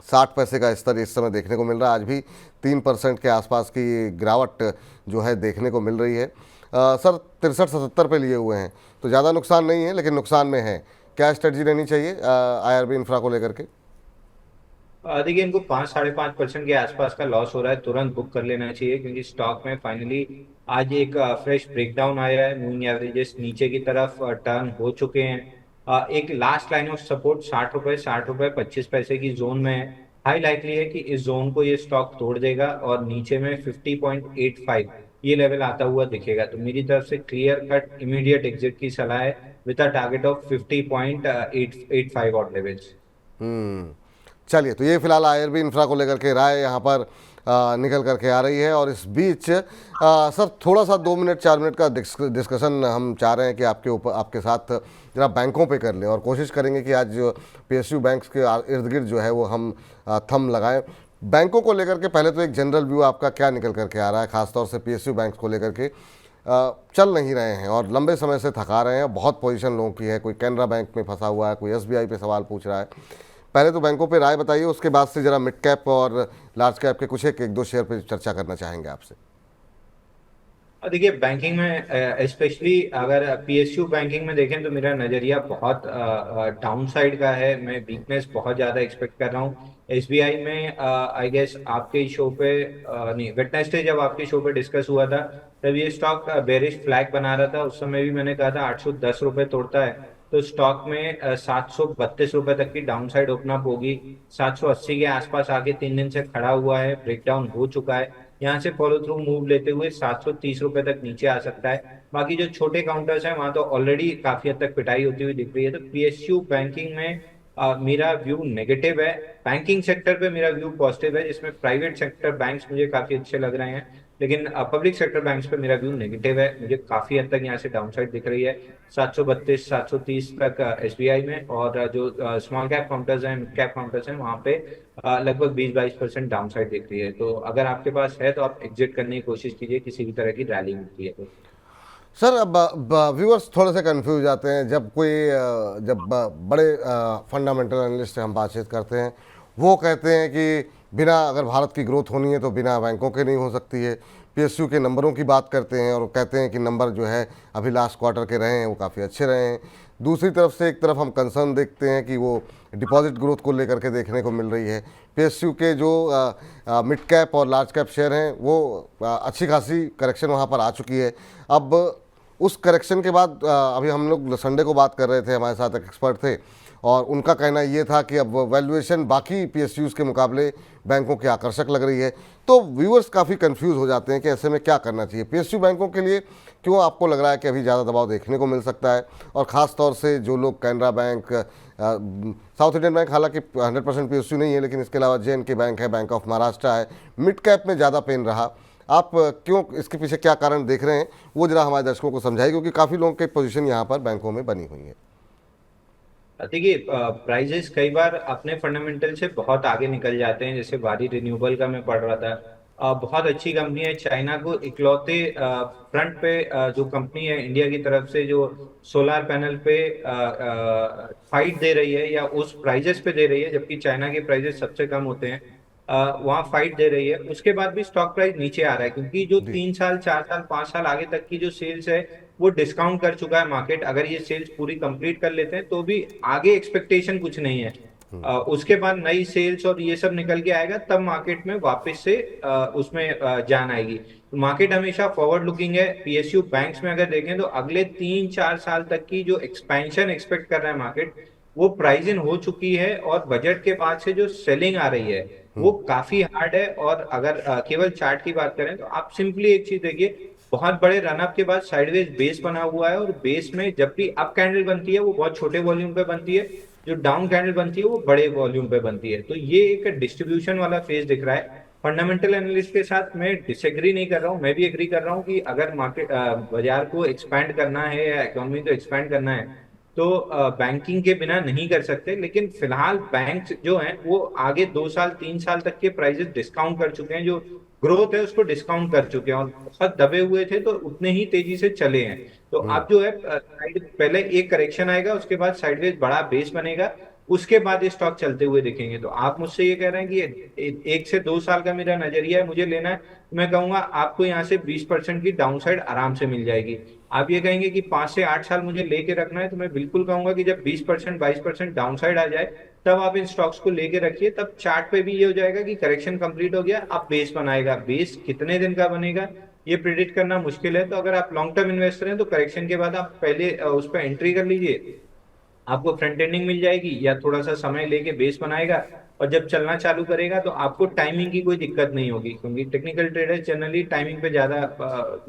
60 पैसे का स्तर इस समय देखने को मिल रहा है। आज भी 3% के आसपास की गिरावट जो है देखने को मिल रही है। सर 63-77 पे लिए हुए हैं तो ज़्यादा नुकसान नहीं है लेकिन नुकसान में है, क्या स्ट्रेटजी रहनी चाहिए आईआरबी इंफ्रा को लेकर के? देखिए, इनको 5-5.5% के आसपास का लॉस हो रहा है, तुरंत बुक कर लेना चाहिए क्योंकि स्टॉक में फाइनली आज एक फ्रेश ब्रेकडाउन आया है। मूविंग एवरेजेस नीचे की तरफ टर्न हो चुके हैं। एक लास्ट लाइन ऑफ सपोर्ट 60 रुपए 25 पैसे की जोन में है। हाई लाइकली है कि इस जोन को ये स्टॉक तोड़ देगा और नीचे में 50.85 ये लेवल आता हुआ दिखेगा। तो मेरी तरफ से क्लियर कट इमीडिएट एग्जिट की सलाह है विद अ टारगेट ऑफ 50.885 और लेवल्स। चलिए, तो ये फिलहाल आईआरबी इंफ्रा को लेकर के राय यहाँ पर निकल करके आ रही है। और इस बीच सर थोड़ा सा 2 मिनट 4 मिनट का डिस्कशन हम चाह रहे हैं कि आपके ऊपर आपके साथ जरा बैंकों पे कर लें और कोशिश करेंगे कि आज जो पीएसयू बैंक्स के इर्द गिर्द जो है वो हम थंब लगाएं। बैंकों को लेकर के पहले तो एक जनरल व्यू आपका क्या निकल करके आ रहा है, खासतौर से पीएसयू बैंक्स को लेकर के? चल नहीं रहे हैं और लंबे समय से थका रहे हैं, बहुत पोजीशन लोगों की है, कोई कैनरा बैंक में फंसा हुआ है, कोई एसबीआई पे सवाल पूछ रहा है। पहले तो बैंकों पे राय बताइए, उसके बाद से जरा मिड कैप और लार्ज कैप के कुछ एक दो शेयर पे चर्चा करना चाहेंगे आपसे। देखिए, बैंकिंग में स्पेशली अगर पीएसयू बैंकिंग में देखें तो मेरा नजरिया बहुत डाउन साइड का है। मैं वीकनेस बहुत ज्यादा एक्सपेक्ट कर रहा हूँ। एसबीआई में आई गेस आपके शो पे नहीं, वेडनेसडे जब आपके शो पे डिस्कस हुआ था तब ये स्टॉक बेरिश फ्लैग बना रहा था। उस समय भी मैंने कहा था 810 रुपए तोड़ता है तो स्टॉक में 732 रुपए तक की डाउन साइड ओपन अप होगी। 780 के आसपास आके 3 दिन से खड़ा हुआ है, ब्रेकडाउन हो चुका है। यहाँ से फॉलो थ्रू मूव लेते हुए 730 रुपए तक नीचे आ सकता है। बाकी जो छोटे काउंटर्स हैं वहां तो ऑलरेडी काफी हद तक पिटाई होती हुई दिख रही है। तो पीएसयू बैंकिंग में मेरा व्यू नेगेटिव है। बैंकिंग सेक्टर पे मेरा व्यू पॉजिटिव है जिसमें प्राइवेट सेक्टर बैंक्स मुझे काफी अच्छे लग रहे हैं, लेकिन पब्लिक सेक्टर बैंक्स पे मेरा व्यू नेगेटिव है। मुझे काफी हद तक यहाँ से डाउनसाइड दिख रही है 732 730 तक एसबीआई में, और जो स्मॉल कैप काउंटर्स हैं, मिड कैप काउंटर्स हैं, वहां पे लगभग 20-22% डाउनसाइड दिख रही है। तो अगर आपके पास है तो आप एग्जिट करने की कोशिश कीजिए किसी भी तरह की रैली मिलती है तो। सर अब व्यूअर्स थोड़े से कंफ्यूज जाते हैं जब कोई बड़े फंडामेंटल एनालिस्ट से हम बातचीत करते हैं, वो कहते हैं कि बिना अगर भारत की ग्रोथ होनी है तो बिना बैंकों के नहीं हो सकती है। पीएसयू के नंबरों की बात करते हैं और कहते हैं कि नंबर जो है अभी लास्ट क्वार्टर के रहे हैं वो काफ़ी अच्छे रहे हैं। दूसरी तरफ से एक तरफ हम कंसर्न देखते हैं कि वो डिपॉजिट ग्रोथ को लेकर के देखने को मिल रही है। पीएसयू के जो मिड कैप और लार्ज कैप शेयर हैं वो अच्छी खासी करेक्शन वहाँ पर आ चुकी है। अब उस करेक्शन के बाद अभी हम लोग संडे को बात कर रहे थे, हमारे साथ एक एक्सपर्ट थे और उनका कहना ये था कि अब वैल्यूएशन बाकी पीएसयूज़ के मुकाबले बैंकों की आकर्षक लग रही है। तो व्यूअर्स काफ़ी कंफ्यूज हो जाते हैं कि ऐसे में क्या करना चाहिए पीएसयू बैंकों के लिए। क्यों आपको लग रहा है कि अभी ज़्यादा दबाव देखने को मिल सकता है? और ख़ास तौर से जो लोग Canara bank, south Indian bank हालांकि 100% पीएसयू नहीं है, लेकिन इसके अलावा जे&के बैंक है, बैंक ऑफ महाराष्ट्र है, मिड कैप में ज़्यादा पेन रहा। आप क्यों, इसके पीछे क्या कारण देख रहे हैं वो जरा हमारे दर्शकों को समझाइए, क्योंकि काफ़ी लोगों की पोजीशन यहाँ पर बैंकों में बनी हुई है। देखिए, प्राइजेस कई बार अपने फंडामेंटल से बहुत आगे निकल जाते हैं। जैसे वारी रिन्यूएबल का मैं पढ़ रहा था, बहुत अच्छी कंपनी है। चाइना को इकलौते फ्रंट पे जो कंपनी है इंडिया की तरफ से जो सोलर पैनल पे फाइट दे रही है या उस प्राइजेस पे दे रही है, जबकि चाइना के प्राइजेस सबसे कम होते हैं, वहां फाइट दे रही है। उसके बाद भी स्टॉक प्राइस नीचे आ रहा है क्योंकि जो 3 साल 4 साल 5 साल आगे तक की जो सेल्स है वो डिस्काउंट कर चुका है मार्केट। अगर ये सेल्स पूरी कंप्लीट कर लेते हैं तो भी आगे एक्सपेक्टेशन कुछ नहीं है। उसके बाद नई सेल्स और ये सब निकल के आएगा तब मार्केट में वापस से उसमें जान आएगी। तो मार्केट हमेशा फॉरवर्ड लुकिंग है। पीएसयू बैंक्स में अगर देखें तो अगले 3-4 साल तक की जो एक्सपेंशन एक्सपेक्ट कर रहा है मार्केट वो प्राइस इन हो चुकी है, और बजट के बाद से जो सेलिंग आ रही है वो काफी हार्ड है। और अगर केवल चार्ट की बात करें तो आप सिंपली एक चीज देखिए, बहुत बड़े रनअप के बाद साइडवेज बेस बना हुआ है, और बेस में जब भी अप कैंडल बनती है वो बहुत छोटे वॉल्यूम पे बनती है, जो डाउन कैंडल बनती है वो बड़े वॉल्यूम पे बनती है। तो ये एक डिस्ट्रीब्यूशन वाला फेज दिख रहा है। फंडामेंटल एनालिस्ट के साथ मैं डिसएग्री नहीं कर रहा हूँ, मैं भी एग्री कर रहा हूँ कि अगर मार्केट बाजार को एक्सपैंड करना है या इकोनॉमी को एक्सपैंड करना है तो बैंकिंग के बिना नहीं कर सकते। लेकिन फिलहाल बैंक जो हैं वो आगे 2 साल 3 साल तक के प्राइजेस डिस्काउंट कर चुके हैं, जो ग्रोथ है उसको डिस्काउंट कर चुके हैं और बहुत दबे हुए थे तो उतने ही तेजी से चले हैं। तो आप जो है पहले एक करेक्शन आएगा, उसके बाद साइडवेज बड़ा बेस बनेगा, उसके बाद ये स्टॉक चलते हुए दिखेंगे। तो आप मुझसे ये कह रहे हैं कि 1 से 2 साल का मेरा नजरिया है, मुझे लेना है, तो मैं कहूंगा आपको यहाँ से 20% की डाउनसाइड आराम से मिल जाएगी। आप ये कहेंगे कि 5 से 8 साल मुझे लेके रखना है, तो मैं बिल्कुल कहूंगा कि जब 20% 22% डाउनसाइड आ जाए तब आप इन स्टॉक्स को लेके रखिए। तब चार्ट पे भी ये हो जाएगा कि करेक्शन कंप्लीट हो गया, अब बेस बनाएगा। बेस कितने दिन का बनेगा ये प्रिडिक्ट करना मुश्किल है। तो अगर आप लॉन्ग टर्म इन्वेस्टर हैं तो करेक्शन के बाद आप पहले उस पर एंट्री कर लीजिए, आपको फ्रंट एंडिंग मिल जाएगी, या थोड़ा सा समय लेके बेस बनाएगा और जब चलना चालू करेगा तो आपको टाइमिंग की कोई दिक्कत नहीं होगी, क्योंकि टेक्निकल ट्रेडर्स जनरली टाइमिंग पे ज्यादा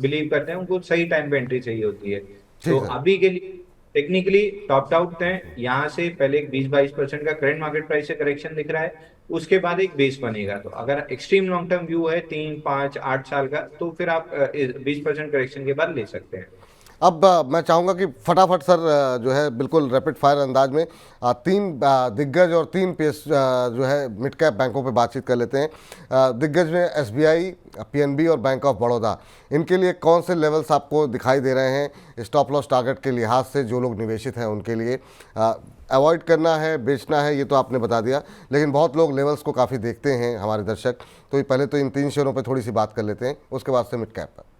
बिलीव करते हैं, उनको सही टाइम पे एंट्री चाहिए होती है। जी तो सर। अभी के लिए टेक्निकली टॉप आउट है, यहाँ से पहले एक 20-22% का करंट मार्केट प्राइस से करेक्शन दिख रहा है, उसके बाद एक बेस बनेगा। तो अगर एक्सट्रीम लॉन्ग टर्म व्यू है 3 5 8 साल का, तो फिर आप 20% करेक्शन के बाद ले सकते हैं। अब मैं चाहूँगा कि फटाफट सर जो है बिल्कुल रैपिड फायर अंदाज में तीन दिग्गज और तीन पेस जो है मिड कैप बैंकों पे बातचीत कर लेते हैं। दिग्गज में एसबीआई, पीएनबी और बैंक ऑफ बड़ौदा, इनके लिए कौन से लेवल्स आपको दिखाई दे रहे हैं स्टॉप लॉस टारगेट के लिहाज से, जो लोग निवेशित हैं उनके लिए अवॉइड करना है, बेचना है, ये तो आपने बता दिया, लेकिन बहुत लोग लेवल्स को काफ़ी देखते हैं हमारे दर्शक, तो ये पहले तो इन तीन शेयरों पर थोड़ी सी बात कर लेते हैं, उसके बाद से मिड कैप पर।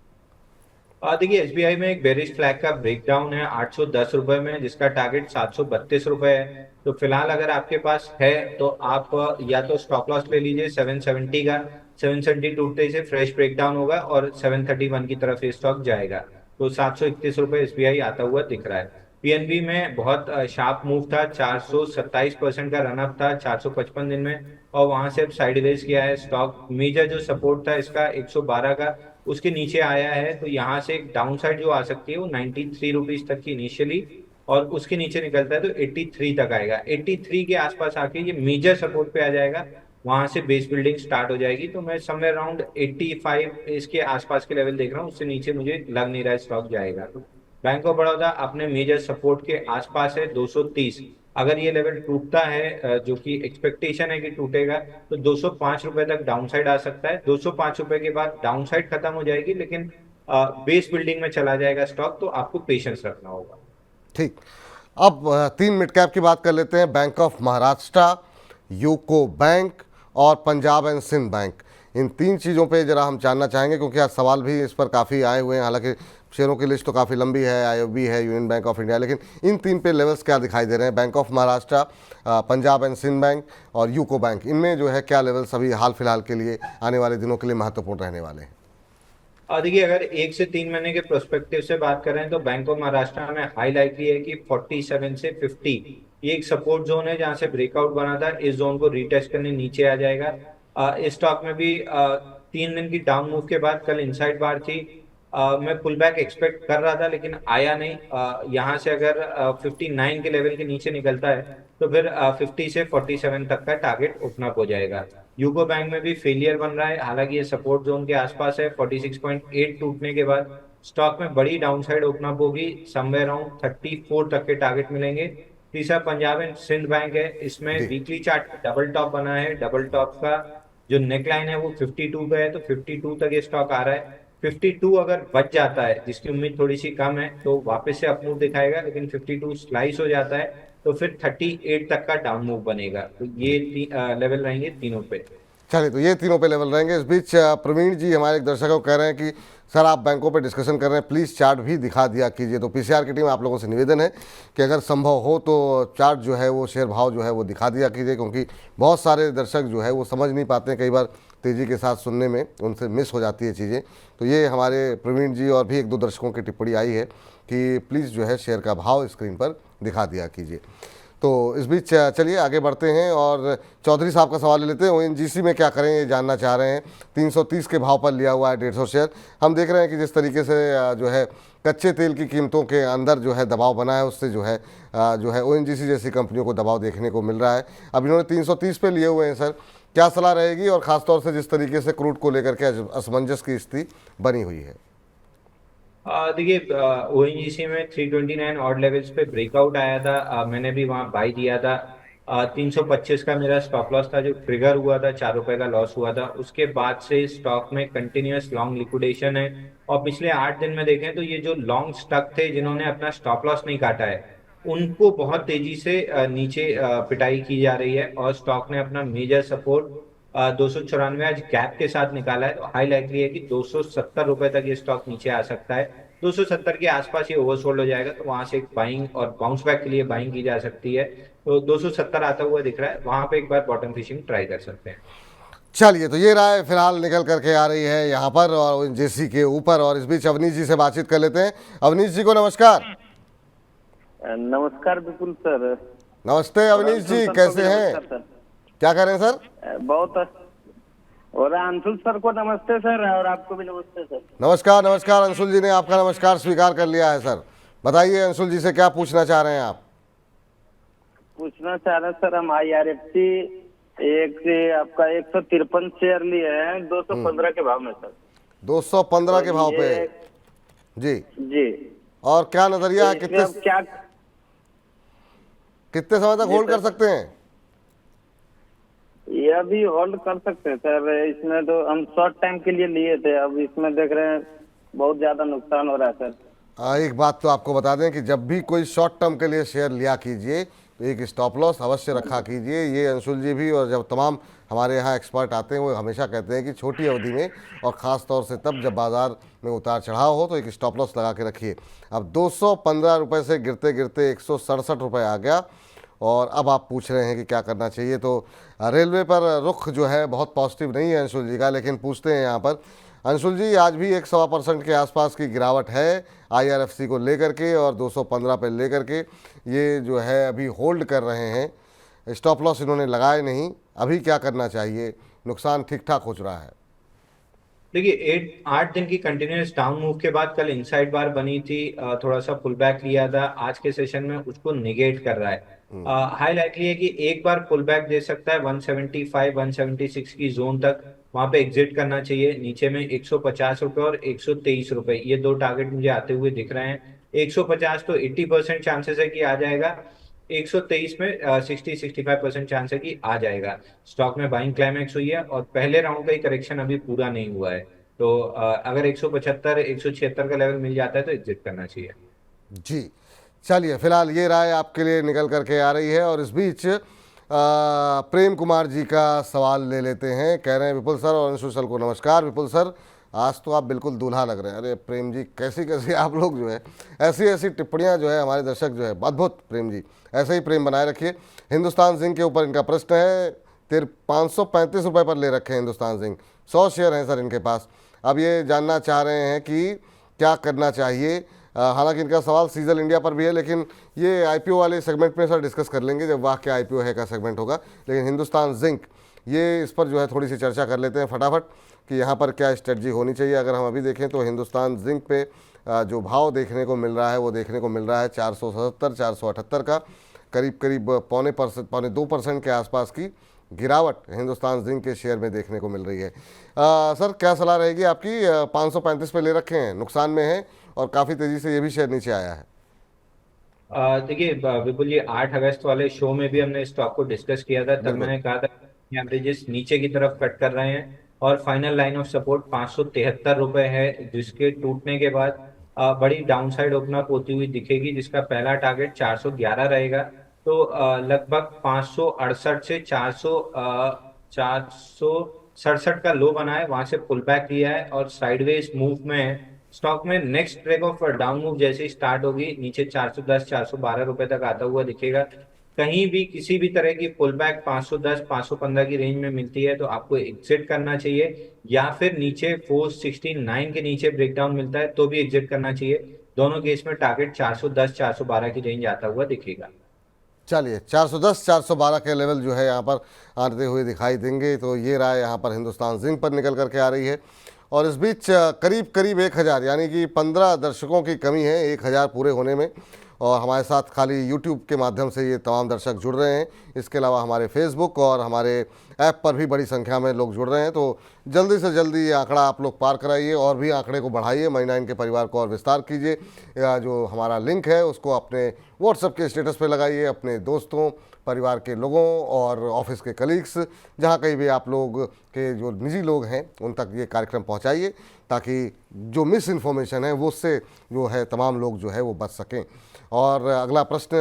देखिए एसबीआई में एक बेरिश फ्लैग का ब्रेकडाउन है 810 रुपए में, जिसका टारगेट 732 रुपए है। तो फिलहाल अगर आपके पास है तो आप या तो स्टॉप लॉस ले लीजिए 770 का, 770 टूटते से फ्रेश ब्रेकडाउन होगा और 731 की तरफ ये स्टॉक जाएगा। तो 731 रुपए एसबीआई आता हुआ दिख रहा है। पीएनबी में बहुत शार्प मूव था, 427% का रनअप था 455 दिन में, और वहां से अब साइडवेज किया है स्टॉक। मेजर जो सपोर्ट था इसका 112 का, उसके नीचे आया है। तो यहाँ से एक डाउन साइड जो आ सकती है वो 93 रुपीज तक की इनिशियली, और उसके नीचे निकलता है तो 83 तक आएगा। 83 के आसपास आके ये मेजर सपोर्ट पे आ जाएगा, वहां से बेस बिल्डिंग स्टार्ट हो जाएगी। तो मैं समवेयर अराउंड 85 इसके आसपास के लेवल देख रहा हूँ, उससे नीचे मुझे लग नहीं रहा है स्टॉक जाएगा। बैंक ऑफ बड़ौदा अपने मेजर सपोर्ट के आसपास है 230। अगर ये लेवल टूटता है, जो कि एक्सपेक्टेशन है कि टूटेगा, तो 205 रुपए तक डाउनसाइड आ सकता है। 205 रुपए के बाद डाउनसाइड खत्म हो जाएगी, लेकिन बेस बिल्डिंग में चला जाएगा स्टॉक, तो आपको पेशेंस रखना होगा। ठीक, अब तीन मिड कैप की बात कर लेते हैं। Bank of Maharashtra, UCO bank और पंजाब एंड सिंध बैंक, इन तीन चीज़ों पे ज़रा हम जानना चाहेंगे, क्योंकि आज सवाल भी इस पर काफ़ी आए हुए हैं। हालांकि शेयरों की लिस्ट तो काफ़ी लंबी है, आईओबी है, यूनियन बैंक ऑफ इंडिया, लेकिन इन तीन पे लेवल्स क्या दिखाई दे रहे हैं? Bank of Maharashtra, Punjab and Sind bank और यूको बैंक, इनमें जो है क्या लेवल्स अभी हाल फिलहाल के लिए आने वाले दिनों के लिए महत्वपूर्ण रहने वाले हैं? और देखिए अगर 1 से 3 महीने के प्रोस्पेक्टिव से बात करें तो बैंक ऑफ महाराष्ट्र में हाई लाइकली है कि 47 से 50 ये एक सपोर्ट जोन है, जहां से ब्रेकआउट बना था, इस जोन को रीटेस्ट करने नीचे आ जाएगा। इस स्टॉक में भी 3 दिन की डाउन मूव के बाद कल इनसाइड बार थी। मैं पुल बैक एक्सपेक्ट कर रहा था लेकिन आया नहीं। यहाँ से अगर 59 के लेवल के नीचे निकलता है तो फिर 50 से 47 तक का टारगेट ओपन अप हो जाएगा। यूको बैंक में भी फेलियर बन रहा है, हालांकि ये सपोर्ट जोन के आसपास है। 46.8 टूटने के बाद स्टॉक में बड़ी डाउनसाइड ओपन अप होगी, समवेयर अराउंड 34 तक के टारगेट मिलेंगे। तीसरा पंजाब एंड सिंध बैंक है, इसमें जी। वीकली चार्ट डबल टॉप बना है। डबल टॉप का जो नेकलाइन है वो 52 पे है, तो 52 तक ये स्टॉक आ रहा है। 52 अगर बच जाता है, जिसकी उम्मीद थोड़ी सी कम है, तो वापस से अपमूव दिखाएगा, लेकिन 52 स्लाइस हो जाता है तो फिर 38 तक का डाउन मूव बनेगा। तो ये लेवल रहेंगे तीनों पे। चलिए, तो ये तीनों पे लेवल रहेंगे। इस बीच प्रवीण जी हमारे एक दर्शकों को कह रहे हैं कि सर आप बैंकों पे डिस्कशन कर रहे हैं, प्लीज़ चार्ट भी दिखा दिया कीजिए। तो पीसीआर की टीम आप लोगों से निवेदन है कि अगर संभव हो तो चार्ट जो है वो शेयर भाव जो है वो दिखा दिया कीजिए, क्योंकि बहुत सारे दर्शक जो है वो समझ नहीं पाते हैं, कई बार तेज़ी के साथ सुनने में उनसे मिस हो जाती है चीज़ें। तो ये हमारे प्रवीण जी और भी एक दो दर्शकों की टिप्पणी आई है कि प्लीज़ जो है शेयर का भाव स्क्रीन पर दिखा दिया कीजिए। तो इस बीच चलिए आगे बढ़ते हैं और चौधरी साहब का सवाल ले लेते हैं। ओएनजीसी में क्या करें ये जानना चाह रहे हैं। 330 के भाव पर लिया हुआ है 150 शेयर। हम देख रहे हैं कि जिस तरीके से जो है कच्चे तेल की कीमतों के अंदर जो है दबाव बना है, उससे जो है ओएनजीसी जैसी कंपनियों को दबाव देखने को मिल रहा है। अब इन्होंने 330 पे लिए हुए हैं सर, क्या सलाह रहेगी, और ख़ासतौर से जिस तरीके से क्रूड को लेकर के असमंजस की स्थिति बनी हुई है? देखिए, ओएनजीसी में 329 ऑड लेवल्स पे ब्रेकआउट आया था। मैंने भी वहां बाई दिया था। 325 का मेरा स्टॉप लॉस था जो ट्रिगर हुआ था, 4 रुपए का लॉस हुआ था। उसके बाद से स्टॉक में कंटिन्यूअस लॉन्ग लिक्विडेशन है। और पिछले 8 दिन में देखें तो ये जो लॉन्ग स्टक थे जिन्होंने अपना स्टॉप लॉस नहीं काटा है, उनको बहुत तेजी से नीचे पिटाई की जा रही है। और स्टॉक ने अपना मेजर सपोर्ट 294 आज गैप के साथ निकाला है। तो हाई लाइकली है कि 270 रुपए तक ये स्टॉक नीचे आ सकता है। 270 के आसपास ये ओवरसोल्ड हो जाएगा, तो वहां से एक बाइंग और बाउंस बैक के लिए बाइंग की जा सकती है। तो 270 आता हुआ दिख रहा है, वहां पे एक बार बॉटम फिशिंग ट्राई कर सकते हैं। चलिए, तो ये राय फिलहाल निकल करके आ रही है यहाँ पर और जेसी के ऊपर। और इस बीच अवनीश जी से बातचीत कर लेते हैं। अवनीश जी को नमस्कार। नमस्कार विपुल सर। नमस्ते अवनीश जी, कैसे हैं? क्या कर रहे हैं सर? बहुत। और अंशुल सर को नमस्ते सर, और आपको भी नमस्ते सर। नमस्कार। नमस्कार। अंशुल जी ने आपका नमस्कार स्वीकार कर लिया है सर। बताइए अंशुल जी से क्या पूछना चाह रहे हैं आप? पूछना चाह रहे हैं सर, हम IRFC एक से आपका 153 शेयर लिए हैं 215 के भाव में सर। 215 के भाव पे? जी जी। और क्या नजरिया है, इसमें अब क्या कितने समय तक जी होल्ड सर। कर सकते हैं? ये भी होल्ड कर सकते हैं सर। इसमें तो हम शॉर्ट टाइम के लिए लिए थे, अब इसमें देख रहे हैं बहुत ज्यादा नुकसान हो रहा है सर। एक बात तो आपको बता दें कि जब भी कोई शॉर्ट टर्म के लिए शेयर लिया कीजिए तो एक स्टॉप लॉस अवश्य रखा कीजिए। ये अंशुल जी भी और जब तमाम हमारे यहाँ एक्सपर्ट आते हैं वो हमेशा कहते हैं कि छोटी अवधि में और ख़ास तौर से तब जब बाज़ार में उतार चढ़ाव हो तो एक स्टॉप लॉस लगा के रखिए। अब 215 रुपये से गिरते गिरते 167 रुपये आ गया और अब आप पूछ रहे हैं कि क्या करना चाहिए। तो रेलवे पर रुख जो है बहुत पॉजिटिव नहीं है अंशुल जी का, लेकिन पूछते हैं यहाँ पर अंशुल जी, आज भी 1.25% के आसपास की गिरावट है IRFC को लेकर के और 215 पे लेकर के ये जो है अभी होल्ड कर रहे हैं। स्टॉप लॉस इन्होंने लगाए नहीं, अभी क्या करना चाहिए? नुकसान ठीक ठाक हो रहा है। देखिए, 8 दिन की कंटिन्यूअस डाउन मूव के बाद कल इनसाइड बार बनी थी, थोड़ा सा पुल बैक लिया था। आज के सेशन में उसको निगेट कर रहा है। हाई लाइकली है कि एक बार पुल बैक दे सकता है 175 176 की जोन तक, वहां पे एग्जिट करना चाहिए। नीचे में 150 रुपए और 123 रुपए, ये दो टारगेट मुझे आते हुए दिख रहे हैं। 150 तो 80% चांसेस है कि आ जाएगा। 123 में 60-65% चांस है कि आ जाएगा। स्टॉक में बाइंग क्लाइमैक्स हुई है और पहले राउंड का ही करेक्शन अभी पूरा नहीं हुआ है। तो अगर 175 176 का लेवल मिल जाता है तो एग्जिट करना चाहिए। जी, चलिए, फिलहाल ये राय आपके लिए निकल करके आ रही है। और इस बीच प्रेम कुमार जी का सवाल ले लेते हैं। कह रहे हैं विपुल सर और अंशु सर को नमस्कार। विपुल सर, आज तो आप बिल्कुल दूल्हा लग रहे हैं। अरे प्रेम जी, कैसी कैसी आप लोग जो है ऐसी ऐसी टिप्पणियां जो है हमारे दर्शक जो है अद्भुत। प्रेम जी, ऐसे ही प्रेम बनाए रखिए। हिंदुस्तान जिंक के ऊपर इनका प्रश्न है। 535 रुपये पर ले रखे हैं हिंदुस्तान जिंक, 100 शेयर हैं सर इनके पास। अब ये जानना चाह रहे हैं कि क्या करना चाहिए। हालांकि इनका सवाल सीजल इंडिया पर भी है, लेकिन ये IPO वाले सेगमेंट में सर डिस्कस कर लेंगे जब वाह क्या IPO है का सेगमेंट होगा। लेकिन हिंदुस्तान जिंक, ये इस पर जो है थोड़ी सी चर्चा कर लेते हैं फटाफट कि यहाँ पर क्या स्ट्रेटजी होनी चाहिए। अगर हम अभी देखें तो हिंदुस्तान जिंक पे जो भाव देखने को मिल रहा है वो देखने को मिल रहा है 477 478 का, करीब करीब 2% के आसपास की गिरावट हिंदुस्तान जिंक के शेयर में देखने को मिल रही है। सर, क्या सलाह रहेगी आपकी? 535 पे ले रखे हैं, नुकसान में है और काफ़ी तेज़ी से ये भी शेयर नीचे आया है। देखिए विपुल, ये 8 अगस्त वाले शो में भी हमने स्टॉक को डिस्कस किया था। तब मैंने कहा था एवरेजेस नीचे की तरफ कट कर रहे हैं और फाइनल लाइन ऑफ सपोर्ट 573 रुपए है, जिसके टूटने के बाद बड़ी डाउनसाइड ओपन अप होती हुई दिखेगी, जिसका पहला टारगेट 411 रहेगा। तो लगभग 568 से 467 का लो बना है, वहां से पुल बैक लिया है और साइडवेज मूव में है। स्टॉक में next break of down move जैसे ही स्टार्ट होगी नीचे 410 412 रुपए तक आता हुआ दिखेगा। कहीं भी किसी भी तरह की पुल बैक 510 515 की रेंज में मिलती है तो आपको एग्जिट करना चाहिए, या फिर नीचे 469 के नीचे ब्रेकडाउन मिलता है तो भी एग्जिट करना चाहिए। दोनों केस में टारगेट 410 412 की रेंज आता हुआ दिखेगा। चलिए, 410 412 के लेवल जो है यहाँ पर आते हुए दिखाई देंगे। तो ये राय यहाँ पर हिंदुस्तान जिंक पर निकल करके आ रही है। और इस बीच करीब करीब 1000 यानी कि 15 दर्शकों की कमी है 1000 पूरे होने में। और हमारे साथ खाली यूट्यूब के माध्यम से ये तमाम दर्शक जुड़ रहे हैं, इसके अलावा हमारे फेसबुक और हमारे ऐप पर भी बड़ी संख्या में लोग जुड़ रहे हैं। तो जल्दी से जल्दी ये आंकड़ा आप लोग पार कराइए और भी आंकड़े को बढ़ाइए, मनी9 के परिवार को और विस्तार कीजिए। या जो हमारा लिंक है उसको अपने व्हाट्सएप के स्टेटस पे लगाइए, अपने दोस्तों, परिवार के लोगों और ऑफिस के कलीग्स, जहाँ कहीं भी आप लोग के जो निजी लोग हैं उन तक ये कार्यक्रम पहुँचाइए, ताकि जो मिस इन्फॉर्मेशन है वो उससे जो है तमाम लोग जो है वो बच सकें। और अगला प्रश्न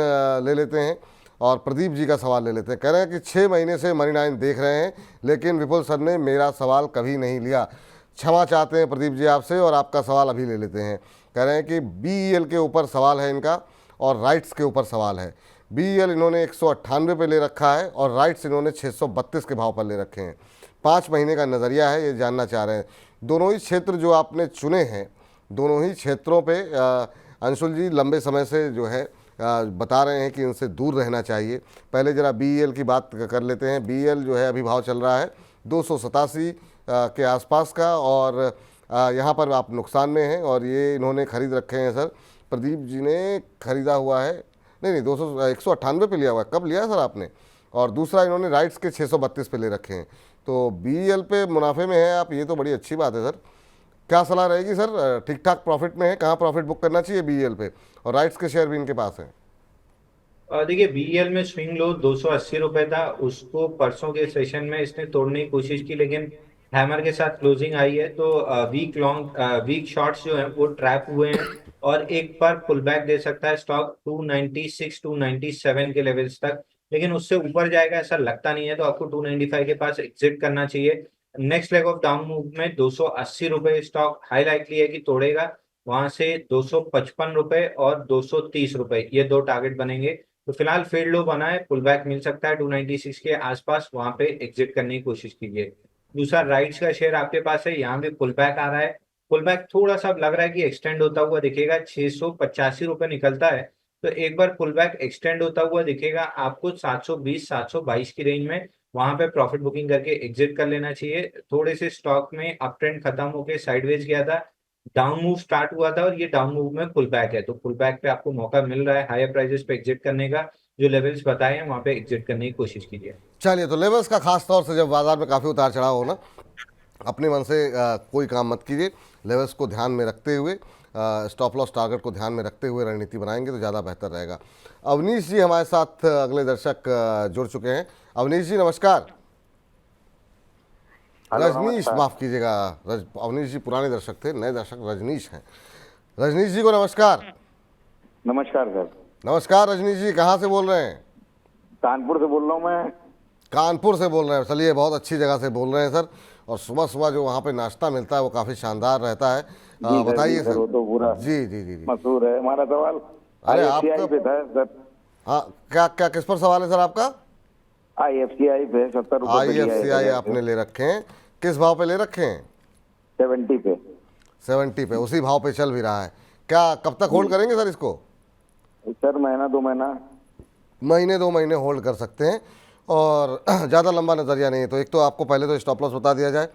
ले लेते हैं और प्रदीप जी का सवाल ले लेते हैं। कह रहे हैं कि 6 महीने से मनी9 देख रहे हैं, लेकिन विपुल सर ने मेरा सवाल कभी नहीं लिया। क्षमा चाहते हैं प्रदीप जी आपसे, और आपका सवाल अभी ले लेते हैं। कह रहे हैं कि BEL के ऊपर सवाल है इनका और राइट्स के ऊपर सवाल है। BEL इन्होंने 198 पे ले रखा है और राइट्स इन्होंने 632 के भाव पर ले रखे हैं। 5 महीने का नज़रिया है, ये जानना चाह रहे हैं। दोनों ही क्षेत्र जो आपने चुने हैं, दोनों ही क्षेत्रों पे अंशुल जी लंबे समय से जो है बता रहे हैं कि इनसे दूर रहना चाहिए। पहले ज़रा BEL की बात कर लेते हैं। BEL जो है अभी भाव चल रहा है 287 के आसपास का, और यहाँ पर आप नुकसान में हैं और ये इन्होंने ख़रीद रखे हैं सर। प्रदीप जी ने ख़रीदा हुआ है, नहीं 198 पे लिया हुआ है। कब लिया सर आपने? और दूसरा इन्होंने राइट्स के 632 पे ले रखे हैं। तो BEL पे मुनाफे में है आप, ये तो बड़ी अच्छी बात है सर। क्या सलाह रहेगी सर? ठीक ठाक प्रॉफिट में है, कहाँ प्रॉफिट बुक करना चाहिए BEL पे? और राइट्स के शेयर भी इनके पास हैं। देखिए BEL में स्विंग लो 280 रुपए था, उसको परसों के सेशन में इसने तोड़ने की कोशिश की, लेकिन हैमर के साथ क्लोजिंग आई है। तो वीक शॉर्ट्स जो है वो ट्रैप हुए हैं और एक बार पुल बैक दे सकता है स्टॉक 296 297 के लेवल्स तक, लेकिन उससे ऊपर जाएगा ऐसा लगता नहीं है। तो आपको 295 के पास एग्जिट करना चाहिए। Next leg of down move में 280 रुपए स्टॉक हाई लाइकली है कि तोड़ेगा, वहां से 255 रुपए और 230 रुपए, ये 2 टारगेट बनेंगे। तो फिलहाल फील्ड लो बना है, पुल बैक मिल सकता है 296 के आसपास, वहां पे एग्जिट करने की कोशिश कीजिए। दूसरा राइट्स का शेयर आपके पास है, यहाँ भी पुल बैक आ रहा है। पुल बैक थोड़ा सा लग रहा है कि एक्सटेंड होता हुआ दिखेगा, 685 रुपए निकलता है। तो एक बार पुल बैक एक्सटेंड होता हुआ दिखेगा आपको 720 722 की रेंज में, वहां पे प्रॉफिट बुकिंग करके एग्जिट कर लेना चाहिए। थोड़े से स्टॉक में अप ट्रेंड खत्म होकर साइडवेज गया था, डाउन मूव स्टार्ट हुआ था और ये डाउन मूव में पुल बैक है। तो पुल बैक पे आपको मौका मिल रहा है हायर प्राइसेस पे एग्जिट करने का। जो लेवल्स बताए हैं वहां पे एग्जिट करने की कोशिश कीजिए। चलिए, तो लेवल्स का खास तौर से जब बाजार में काफ़ी उतार चढ़ाव हो ना, अपने मन से कोई काम मत कीजिए। लेवल्स को ध्यान में रखते हुए, स्टॉप लॉस टारगेट को ध्यान में रखते हुए रणनीति बनाएंगे तो ज़्यादा बेहतर रहेगा। अवनीश जी हमारे साथ अगले दर्शक जुड़ चुके हैं। अवनीश जी नमस्कार। रजनीश, माफ़ कीजिएगा, अवनीश जी पुराने दर्शक थे, नए दर्शक रजनीश हैं। रजनीश जी को नमस्कार। नमस्कार सर। नमस्कार रजनीश जी, कहाँ से बोल रहे हैं? कानपुर से बोल रहा हूँ मैं। कानपुर से बोल रहे हैं, चलिए बहुत अच्छी जगह से बोल रहे हैं सर। और सुबह सुबह जो वहाँ पे नाश्ता मिलता है वो काफ़ी शानदार रहता है। बताइए सर। वो तो पूरा जी जी जी जी मशहूर है। हमारा सवाल अरे IFCI पे था सर। हाँ, क्या क्या किस पर सवाल है सर आपका? IFCI पे 70 रुपए IFCI आपने ले रखे हैं, किस भाव पे ले रखे हैं? 70 पे। 70 पे, उसी भाव पे चल भी रहा है। क्या कब तक होल्ड करेंगे सर इसको? सर महीना 2 महीना। महीने 2 महीने होल्ड कर सकते हैं और ज़्यादा लंबा नज़रिया नहीं है। तो एक तो आपको पहले तो स्टॉप लॉस बता दिया जाए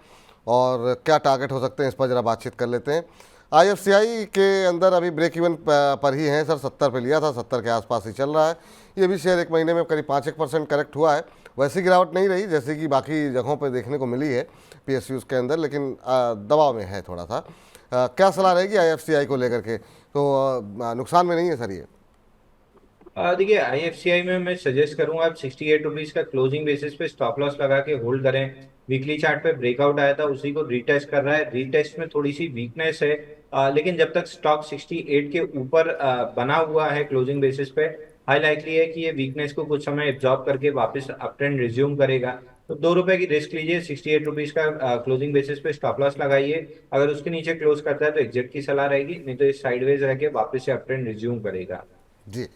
और क्या टारगेट हो सकते हैं इस पर ज़रा बातचीत कर लेते हैं। IFCI के अंदर अभी ब्रेक इवन पर ही है सर, 70 पे लिया था, 70 के आसपास ही चल रहा है। ये भी शेयर एक महीने में करीब 5-1% करेक्ट हुआ है। वैसी गिरावट नहीं रही जैसे कि बाकी जगहों पर देखने को मिली है PSUs के अंदर, लेकिन दबाव में है थोड़ा सा। क्या सलाह रहेगी IFCI को लेकर के? तो नुकसान में नहीं है सर ये? देखिए IFCI में मैं सजेस्ट करूंगा आप 68 रुपीज का क्लोजिंग बेसिस पे स्टॉप लॉस लगा के होल्ड करें। वीकली चार्ट पे ब्रेकआउट आया था, उसी को रीटेस्ट कर रहा है। रीटेस्ट में थोड़ी सी वीकनेस है, लेकिन जब तक स्टॉक 68 के ऊपर बना हुआ है क्लोजिंग बेसिस पे, हाई लाइकली है कि ये वीकनेस को कुछ समय एब्जॉर्ब करके वापस अप ट्रेंड रिज्यूम करेगा। तो 2 रुपए की रिस्क लीजिए, 68 रुपीज का क्लोजिंग बेसिस पे स्टॉप लॉस लगाइए। अगर उसके नीचे क्लोज करता है तो एग्जिट की सलाह रहेगी, नहीं तो इस साइडवेज रह के वापस से अप ट्रेंड रिज्यूम करेगा। जी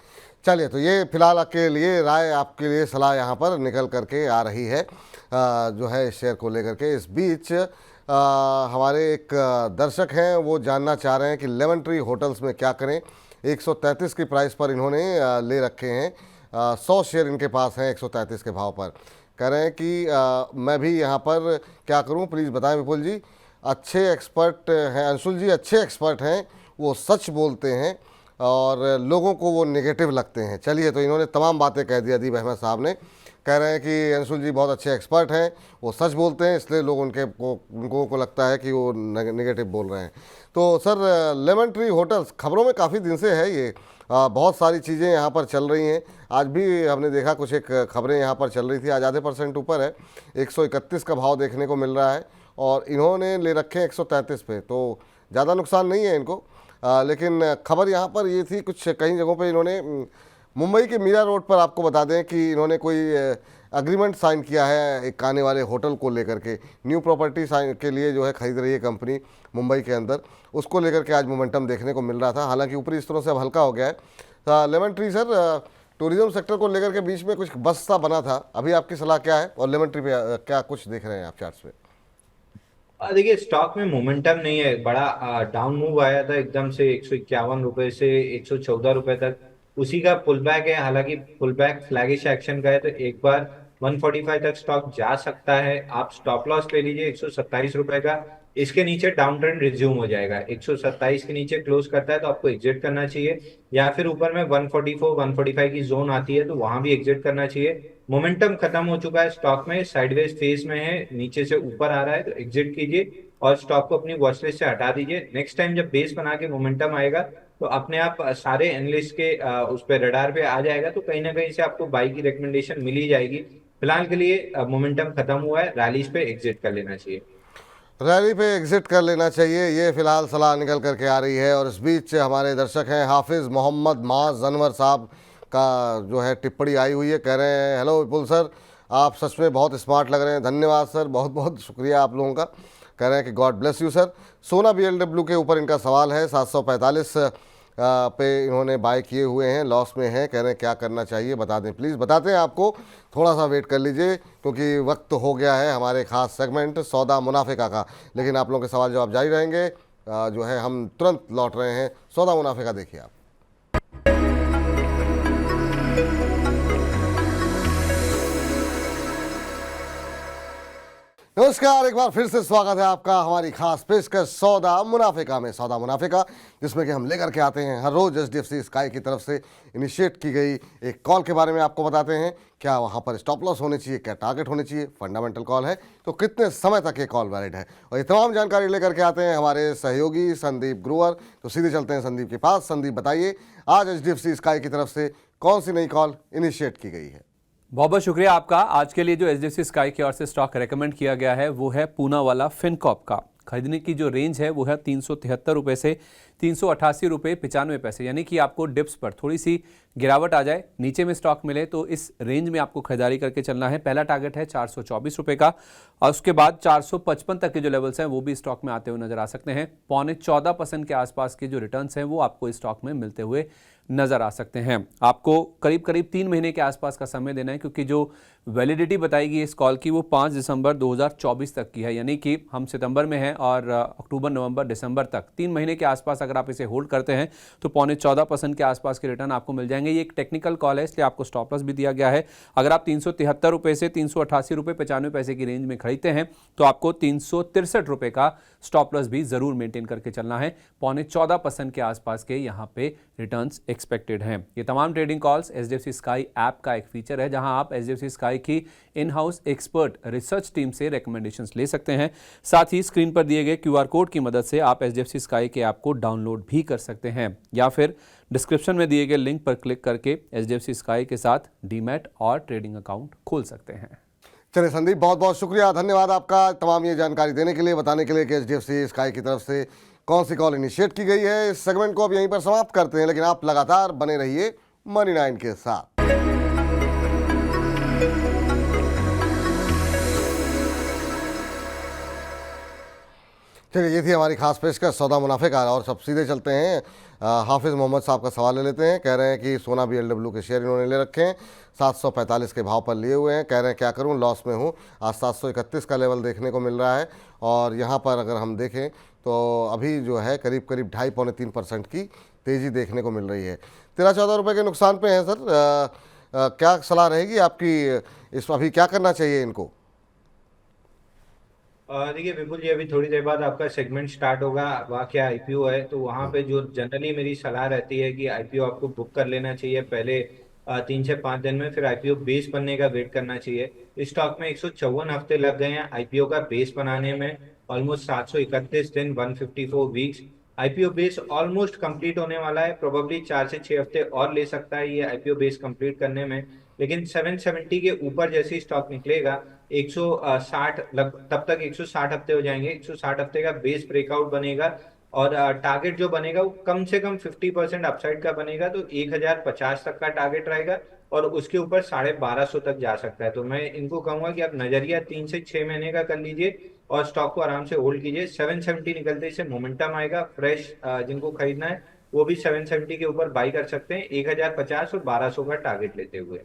चलिए, तो ये फिलहाल के लिए राय, आपके लिए सलाह यहाँ पर निकल करके आ रही है जो है इस शेयर को लेकर के। इस बीच हमारे एक दर्शक हैं, वो जानना चाह रहे हैं कि लेमन ट्री होटल्स में क्या करें। 133 की प्राइस पर इन्होंने ले रखे हैं, 100 शेयर इनके पास हैं 133 के भाव पर। कह रहे हैं कि मैं भी यहाँ पर क्या करूँ, प्लीज़ बताएं विपुल जी। अच्छे एक्सपर्ट हैं अंशुल जी, अच्छे एक्सपर्ट हैं, वो सच बोलते हैं और लोगों को वो नेगेटिव लगते हैं। चलिए, तो इन्होंने तमाम बातें कह दी अदीब अहमद साहब ने। कह रहे हैं कि अंशुल जी बहुत अच्छे एक्सपर्ट हैं, वो सच बोलते हैं, इसलिए लोग उनको लगता है कि वो नेगेटिव बोल रहे हैं। तो सर, लेमन ट्री होटल्स खबरों में काफ़ी दिन से है ये, बहुत सारी चीज़ें यहाँ पर चल रही हैं। आज भी हमने देखा कुछ एक खबरें यहाँ पर चल रही थी, आज आधे % ऊपर है, 131 का भाव देखने को मिल रहा है और इन्होंने ले रखे हैं 133 पे, तो ज़्यादा नुकसान नहीं है इनको। लेकिन खबर यहाँ पर ये थी, कुछ कई जगहों पे इन्होंने मुंबई के मीरा रोड पर, आपको बता दें कि इन्होंने कोई एग्रीमेंट साइन किया है एक आने वाले होटल को लेकर के, न्यू प्रॉपर्टी साइन के लिए जो है खरीद रही है कंपनी मुंबई के अंदर, उसको लेकर के आज मोमेंटम देखने को मिल रहा था। हालांकि ऊपरी स्तरों से अब हल्का हो गया है। Lemon tree sir, tourism sector को लेकर के बीच में कुछ बस सा बना था, अभी आपकी सलाह क्या है और लेमन ट्री पे क्या कुछ देख रहे हैं आप चार्ट्स पे? देखिए, स्टॉक में मोमेंटम नहीं है, बड़ा डाउन मूव आया था एकदम से 151 रुपए से 114 रुपए तक, उसी का पुल बैक है। हालांकि पुल बैक फ्लैगिश एक्शन का है, तो एक बार 145 तक स्टॉक जा सकता है। आप स्टॉप लॉस ले लीजिए 127 रुपए का, इसके नीचे डाउन ट्रेंड रिज्यूम हो जाएगा। 127 के नीचे क्लोज करता है तो आपको एग्जिट करना चाहिए, या फिर ऊपर में 144 145 की जोन आती है तो वहां भी एग्जिट करना चाहिए। मोमेंटम खत्म हो चुका है स्टॉक में, साइडवेज फेज में है, नीचे से ऊपर आ रहा है तो एग्जिट कीजिए और स्टॉक को अपनी वॉच लिस्ट से हटा दीजिए। नेक्स्ट टाइम जब बेस बना के मोमेंटम आएगा तो अपने आप सारे एनालिस्ट के उस पर रडार पे आ जाएगा, तो कहीं ना कहीं से आपको बाई की रिकमेंडेशन मिल ही जाएगी। फिलहाल के लिए मोमेंटम खत्म हुआ है, रैलीज पे एग्जिट कर लेना चाहिए। रैली पे एग्जिट कर लेना चाहिए, ये फिलहाल सलाह निकल करके आ रही है। और इस बीच हमारे दर्शक हैं हाफिज़ मोहम्मद माज अनवर साहब का जो है टिप्पणी आई हुई है, कह रहे हैं हेलो विपुल सर, आप सच में बहुत स्मार्ट लग रहे हैं। धन्यवाद सर, बहुत बहुत शुक्रिया आप लोगों का। कह रहे हैं कि गॉड ब्लेस यू सर। सोना BLW के ऊपर इनका सवाल है, 745 पे इन्होंने बाय किए हुए हैं, लॉस में हैं। कह रहे हैं क्या करना चाहिए बता दें प्लीज़। बताते हैं आपको, थोड़ा सा वेट कर लीजिए क्योंकि वक्त हो गया है हमारे खास सेगमेंट सौदा मुनाफिका का। लेकिन आप लोगों के सवाल जवाब जारी रहेंगे, जो है हम तुरंत लौट रहे हैं। सौदा मुनाफिका देखिए आप। नमस्कार, एक बार फिर से स्वागत है आपका हमारी खास पेशकश सौदा मुनाफिका में। सौदा मुनाफिका जिसमें कि हम लेकर के आते हैं हर रोज HDFC स्काई की तरफ से इनिशिएट की गई एक कॉल के बारे में आपको बताते हैं। क्या वहाँ पर स्टॉप लॉस होने चाहिए, क्या टारगेट होने चाहिए, फंडामेंटल कॉल है तो कितने समय तक ये कॉल वैलिड है, और ये तमाम जानकारी लेकर के आते हैं हमारे सहयोगी संदीप ग्रोवर। तो सीधे चलते हैं संदीप के पास। संदीप, बताइए आज HDFC स्काई की तरफ से कौन सी नई कॉल इनिशिएट की गई है? बहुत बहुत शुक्रिया आपका। आज के लिए जो HDFC स्काई की ओर से स्टॉक रेकमेंड किया गया है वो है पूना वाला फिनकॉप का। खरीदने की जो रेंज है वो है 373 रुपये से 388 रुपये 95 पैसे, यानी कि आपको डिप्स पर थोड़ी सी गिरावट आ जाए, नीचे में स्टॉक मिले तो इस रेंज में आपको खरीदारी करके चलना है। पहला टारगेट है 424 रुपये का और उसके बाद 455 तक के जो लेवल्स हैं वो भी स्टॉक में आते हुए नजर आ सकते हैं। 14.25% के आसपास के जो रिटर्न्स हैं वो आपको इस स्टॉक में मिलते हुए नजर आ सकते हैं। आपको करीब करीब 3 महीने के आसपास का समय देना है, क्योंकि जो वैलिडिटी बताएगी इस कॉल की वो 5 दिसंबर 2024 तक की है, यानी कि हम सितंबर में हैं और अक्टूबर, नवंबर, दिसंबर तक 3 महीने के आसपास अगर आप इसे होल्ड करते हैं तो 14.25% के आसपास के रिटर्न आपको मिल जाएंगे। ये एक टेक्निकल कॉल है, इसलिए आपको स्टॉप लॉस भी दिया गया है। अगर आप 373 रुपये से 388 रुपये 95 पैसे की रेंज में खरीदते हैं तो आपको 363 रुपये का स्टॉप लॉस भी जरूर मेंटेन करके चलना है। 14.25% के आसपास के यहाँ पे रिटर्न्स एक्सपेक्टेड हैं। ये तमाम trading calls HDFC sky app का एक फीचर है, जहां आप HDFC स्काई की in house expert research team से रिकमेंडेशंस ले सकते हैं। साथ ही स्क्रीन पर दिए गए QR कोड की मदद से आप HDFC स्काई के ऐप को डाउनलोड भी कर सकते हैं, या फिर डिस्क्रिप्शन में दिए गए लिंक पर क्लिक करके HDFC स्काई के साथ डीमैट और ट्रेडिंग अकाउंट खोल सकते हैं। चलिए संदीप, बहुत बहुत शुक्रिया, धन्यवाद आपका तमाम ये जानकारी देने के लिए, बताने के लिए कि HDFC स्काई की तरफ से कौन सी कॉल इनिशिएट की गई है। इस सेगमेंट को अब यहीं पर समाप्त करते हैं, लेकिन आप लगातार बने रहिए मनी 9 के साथ। चलिए, ये थी हमारी खास पेशकश सौदा मुनाफिका, और सब सीधे चलते हैं हाफिज़ मोहम्मद साहब का सवाल ले लेते हैं। कह रहे हैं कि सोना BLW के शेयर इन्होंने ले रखे हैं, 745 के भाव पर लिए हुए हैं। कह रहे हैं क्या करूं, लॉस में हूं। आज 731 का लेवल देखने को मिल रहा है और यहां पर अगर हम देखें तो अभी जो है करीब करीब 2.5-3% की तेज़ी देखने को मिल रही है। 13-14 रुपये के नुकसान पे हैं सर। क्या सलाह रहेगी आपकी, इस अभी क्या करना चाहिए इनको? देखिए विपुल जी, अभी थोड़ी देर बाद आपका सेगमेंट स्टार्ट होगा, वाकया आईपीओ है, तो वहां पे जो जनरली मेरी सलाह रहती है कि आईपीओ आपको बुक कर लेना चाहिए पहले 3 से 5 दिन में, फिर आईपीओ बेस बनने का वेट करना चाहिए। इस स्टॉक में 154 हफ्ते लग गए हैं आईपीओ का बेस बनाने में, ऑलमोस्ट 731 दिन, 154 weeks. IPO base almost complete होने वाला है, प्रोबेबली 4 से 6 हफ्ते और ले सकता है ये आईपीओ बेस कंप्लीट करने में। लेकिन 770 के ऊपर जैसे ही स्टॉक निकलेगा 160 तब तक 160 हफ्ते हो जाएंगे, 160 हफ्ते का बेस ब्रेकआउट बनेगा और टारगेट जो बनेगा वो कम से कम 50% अपसाइड का बनेगा, तो 1050 तक का टारगेट रहेगा और उसके ऊपर 1250 तक जा सकता है। तो मैं इनको कहूंगा कि आप नजरिया 3 से 6 महीने का कर लीजिए और स्टॉक को आराम से होल्ड कीजिए। 770 निकलते इससे मोमेंटम आएगा फ्रेश, जिनको खरीदना है वो भी 770 के ऊपर बाई कर सकते हैं, 1050 और 1200 का टारगेट लेते हुए।